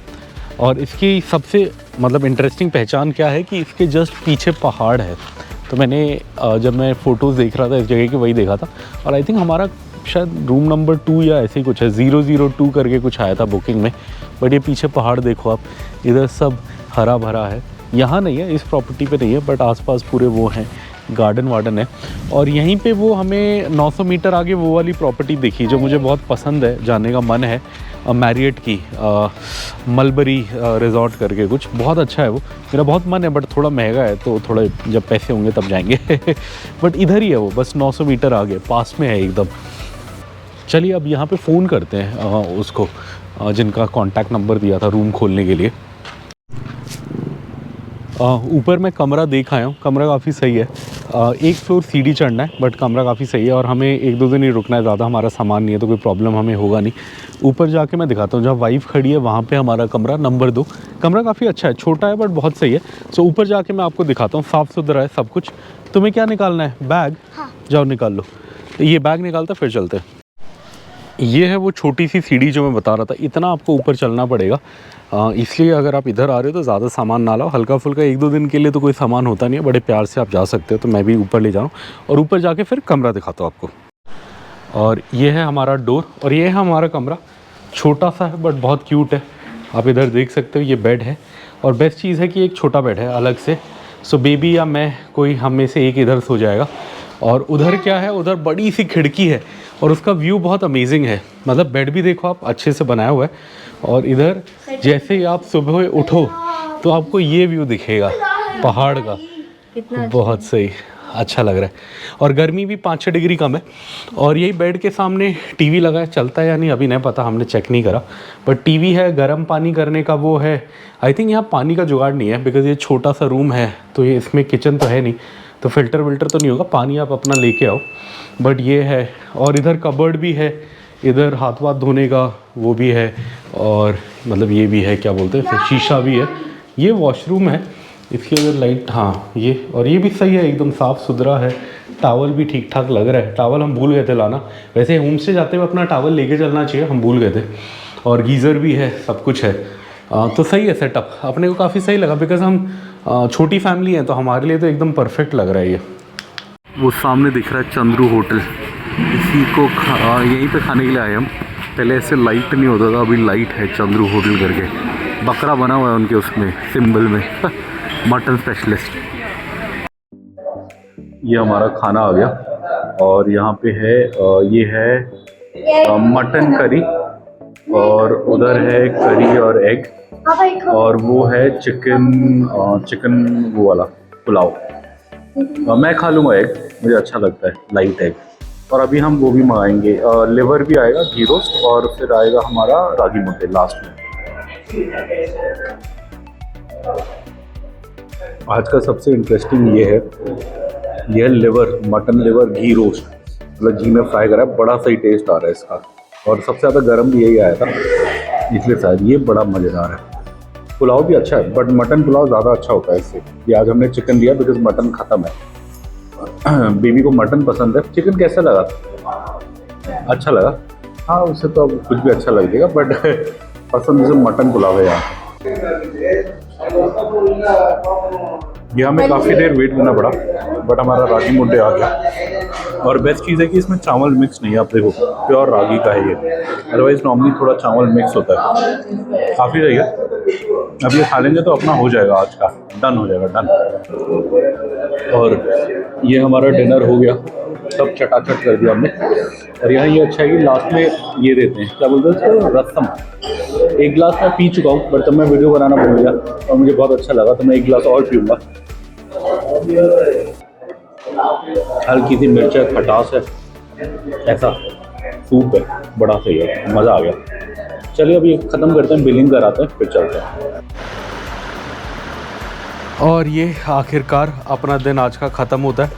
और इसकी सबसे मतलब इंटरेस्टिंग पहचान क्या है कि इसके जस्ट पीछे पहाड़ है। तो मैंने जब मैं फ़ोटोज़ देख रहा था इस जगह की, वही देखा था। और आई थिंक हमारा शायद रूम नंबर 2 या ऐसे ही कुछ है, 002 करके कुछ आया था बुकिंग में। बट ये पीछे पहाड़ देखो आप, इधर सब हरा भरा है। यहाँ नहीं है, इस प्रॉपर्टी पे नहीं है, बट आसपास पूरे वो हैं, गार्डन वार्डन है। और यहीं पे वो हमें 900 मीटर आगे वो वाली प्रॉपर्टी दिखी जो मुझे बहुत पसंद है, जाने का मन है, मैरियट की मलबरी रिजॉर्ट करके कुछ, बहुत अच्छा है वो, मेरा बहुत मन है, बट थोड़ा महंगा है, तो थोड़ा जब पैसे होंगे तब जाएंगे। बट इधर ही है वो, बस 900 मीटर आगे, पास में है एकदम। चलिए अब यहाँ पे फ़ोन करते हैं उसको जिनका कांटेक्ट नंबर दिया था रूम खोलने के लिए। ऊपर मैं कमरा देख आया हूँ, कमरा काफ़ी सही है। 1 फ्लोर सीढ़ी चढ़ना है, बट कमरा काफ़ी सही है और हमें 1-2 दिन ही रुकना है, ज़्यादा हमारा सामान नहीं है तो कोई प्रॉब्लम हमें होगा नहीं। ऊपर जाके मैं दिखाता हूँ, जहाँ वाइफ खड़ी है वहाँ पे हमारा कमरा नंबर 2। कमरा काफ़ी अच्छा है, छोटा है बट बहुत सही है। सो ऊपर जाके मैं आपको दिखाता हूँ, साफ़ सुथरा है सब कुछ। तुम्हें क्या निकालना है? बैग? हाँ। जाओ निकाल लो, ये बैग निकालता फिर चलते हैं। ये है वो छोटी सी सीढ़ी जो मैं बता रहा था, इतना आपको ऊपर चलना पड़ेगा। इसलिए अगर आप इधर आ रहे हो तो ज़्यादा सामान ना लाओ, हल्का फुल्का 1-2 दिन के लिए तो कोई सामान होता नहीं है, बड़े प्यार से आप जा सकते हो। तो मैं भी ऊपर ले जा रहा हूँ और ऊपर जाके फिर कमरा दिखाता हूँ आपको। और ये है हमारा डोर और ये है हमारा कमरा, छोटा सा है बट बहुत क्यूट है। आप इधर देख सकते हो, ये बेड है और बेस्ट चीज़ है कि एक छोटा बेड है अलग से। सो बेबी या मैं, कोई हम में से एक इधर सो जाएगा। और उधर क्या है, उधर बड़ी सी खिड़की है और उसका व्यू बहुत अमेजिंग है। मतलब बेड भी देखो आप, अच्छे से बनाया हुआ है। और इधर जैसे ही आप सुबह उठो तो आपको ये व्यू दिखेगा पहाड़ का, बहुत सही, अच्छा लग रहा है। और गर्मी भी 5-6 डिग्री कम है। और यही बेड के सामने टीवी लगा है, चलता है या नहीं अभी नहीं पता, हमने चेक नहीं करा, बट टीवी है। गर्म पानी करने का वो है। आई थिंक यहाँ पानी का जुगाड़ नहीं है बिकॉज़ ये छोटा सा रूम है, तो ये इसमें किचन तो है नहीं, तो फ़िल्टर विल्टर तो नहीं होगा, पानी आप अपना लेके आओ। बट ये है। और इधर कबर्ड भी है, इधर हाथ वाथ धोने का वो भी है। और मतलब ये भी है, क्या बोलते हैं, शीशा भी है, ये वॉशरूम है, इसके अंदर लाइट, हाँ ये, और ये भी सही है, एकदम साफ़ सुथरा है। टावल भी ठीक ठाक लग रहा है। टावल हम भूल गए थे लाना, वैसे होम स्टे जाते हुए अपना टावल लेके चलना चाहिए, हम भूल गए थे। और गीज़र भी है, सब कुछ है। तो सही है सेटअप, अपने को काफ़ी सही लगा, बिकॉज हम छोटी फैमिली हैं तो हमारे लिए तो एकदम परफेक्ट लग रहा है ये। वो सामने दिख रहा है चंद्रू होटल, इसी को यहीं पे खाने के लिए आए हम। पहले ऐसे लाइट नहीं होता था, अभी लाइट है चंद्रू होटल करके, बकरा बना हुआ है उनके उसमें सिंबल में मटन स्पेशलिस्ट। ये हमारा खाना आ गया और यहाँ पे है ये है मटन करी, और उधर है करी और एग, और वो है चिकन वो वाला पुलाव। मैं खा लूँगा एग, मुझे अच्छा लगता है लाइट एग। और अभी हम वो भी मंगाएंगे, लिवर भी आएगा, घी रोस्ट, और फिर आएगा हमारा रागी मुद्दे लास्ट में। आज का सबसे इंटरेस्टिंग ये है, यह लिवर, मटन लिवर घी रोस्ट, मतलब घी में फ्राई करा है, बड़ा सही टेस्ट आ रहा है इसका। और सबसे ज़्यादा गर्म भी यही आया था, इसलिए शायद ये बड़ा मज़ेदार है। पुलाव भी अच्छा है, बट मटन पुलाव ज़्यादा अच्छा होता है इससे। ये आज हमने चिकन लिया बिकॉज मटन ख़त्म है। बेबी को मटन पसंद है। चिकन कैसा लगा? अच्छा लगा, हाँ उससे तो अब कुछ भी अच्छा लगेगा, बट पसंद से मटन पुलाव है यहाँ। ये हमें काफ़ी देर वेट करना पड़ा, बट हमारा रागी मुद्दे आ गया। और बेस्ट चीज़ है कि इसमें चावल मिक्स नहीं है, आप देखो प्योर रागी का है ये, अदरवाइज़ नॉर्मली थोड़ा चावल मिक्स होता है। काफ़ी सही है। अब ये खा लेंगे तो अपना हो जाएगा, आज का डन हो जाएगा, डन। और ये हमारा डिनर हो गया, सब चटाचट कर दिया हमने। और यहाँ ये अच्छा है कि लास्ट में ये देते हैं, क्या बोलते हैं इसको, रसम। एक गिलास मैं पी चुका हूँ, बट तब मैं वीडियो बनाना भूल गया और मुझे बहुत अच्छा लगा, तो मैं एक गिलास और पीऊँगा। हल्की सी मिर्च है, खटास है, ऐसा सूप है, बड़ा सही है, मज़ा आ गया। चलिए अभी ख़त्म करते हैं, बिलिंग कराते हैं, फिर चलते हैं। और ये आखिरकार अपना दिन आज का ख़त्म होता है।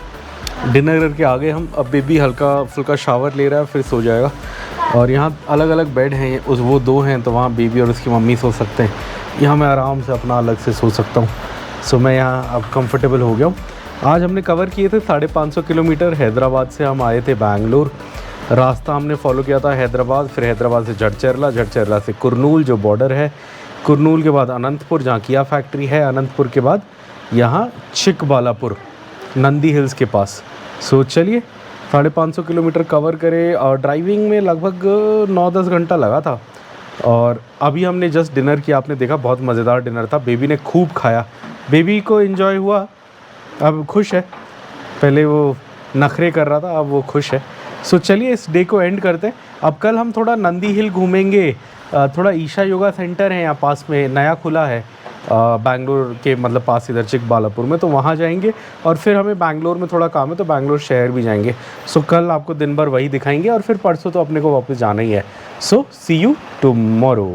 डिनर करके आ गए हम, अब बेबी हल्का फुल्का शावर ले रहा है, फिर सो जाएगा। और यहाँ अलग अलग बेड हैं, उस वो दो हैं, तो वहाँ बेबी और उसकी मम्मी सो सकते हैं, यहाँ मैं आराम से अपना अलग से सो सकता हूँ। सो मैं यहाँ अब कंफर्टेबल हो गया हूँ। आज हमने कवर किए थे 550 किलोमीटर। हैदराबाद से हम आए थे बैंगलोर, रास्ता हमने फॉलो किया था हैदराबाद, फिर हैदराबाद से जड़चेरला, जड़चेरला से कुरनूल जो बॉर्डर है, कुरनूल के बाद अनंतपुर जहाँ किया फैक्ट्री है, अनंतपुर के बाद यहाँ चिकबालापुर नंदी हिल्स के पास। सो चलिए 550 किलोमीटर कवर करे, और ड्राइविंग में लगभग 9-10 घंटा लगा था। और अभी हमने जस्ट डिनर किया, आपने देखा बहुत मज़ेदार डिनर था, बेबी ने खूब खाया, बेबी को एंजॉय हुआ, अब खुश है। पहले वो नखरे कर रहा था, अब वो खुश है। सो चलिए इस डे को एंड करते हैं। अब कल हम थोड़ा नंदी हिल घूमेंगे, थोड़ा ईशा योगा सेंटर है यहाँ पास में, नया खुला है बैंगलोर के मतलब पास, इधर चिकबालापुर में, तो वहाँ जाएंगे। और फिर हमें बैंगलोर में थोड़ा काम है, तो बैंगलोर शहर भी जाएंगे। सो कल आपको दिन भर वही दिखाएंगे, और फिर परसों तो अपने को वापस जाना ही है। सो सी यू टुमारो।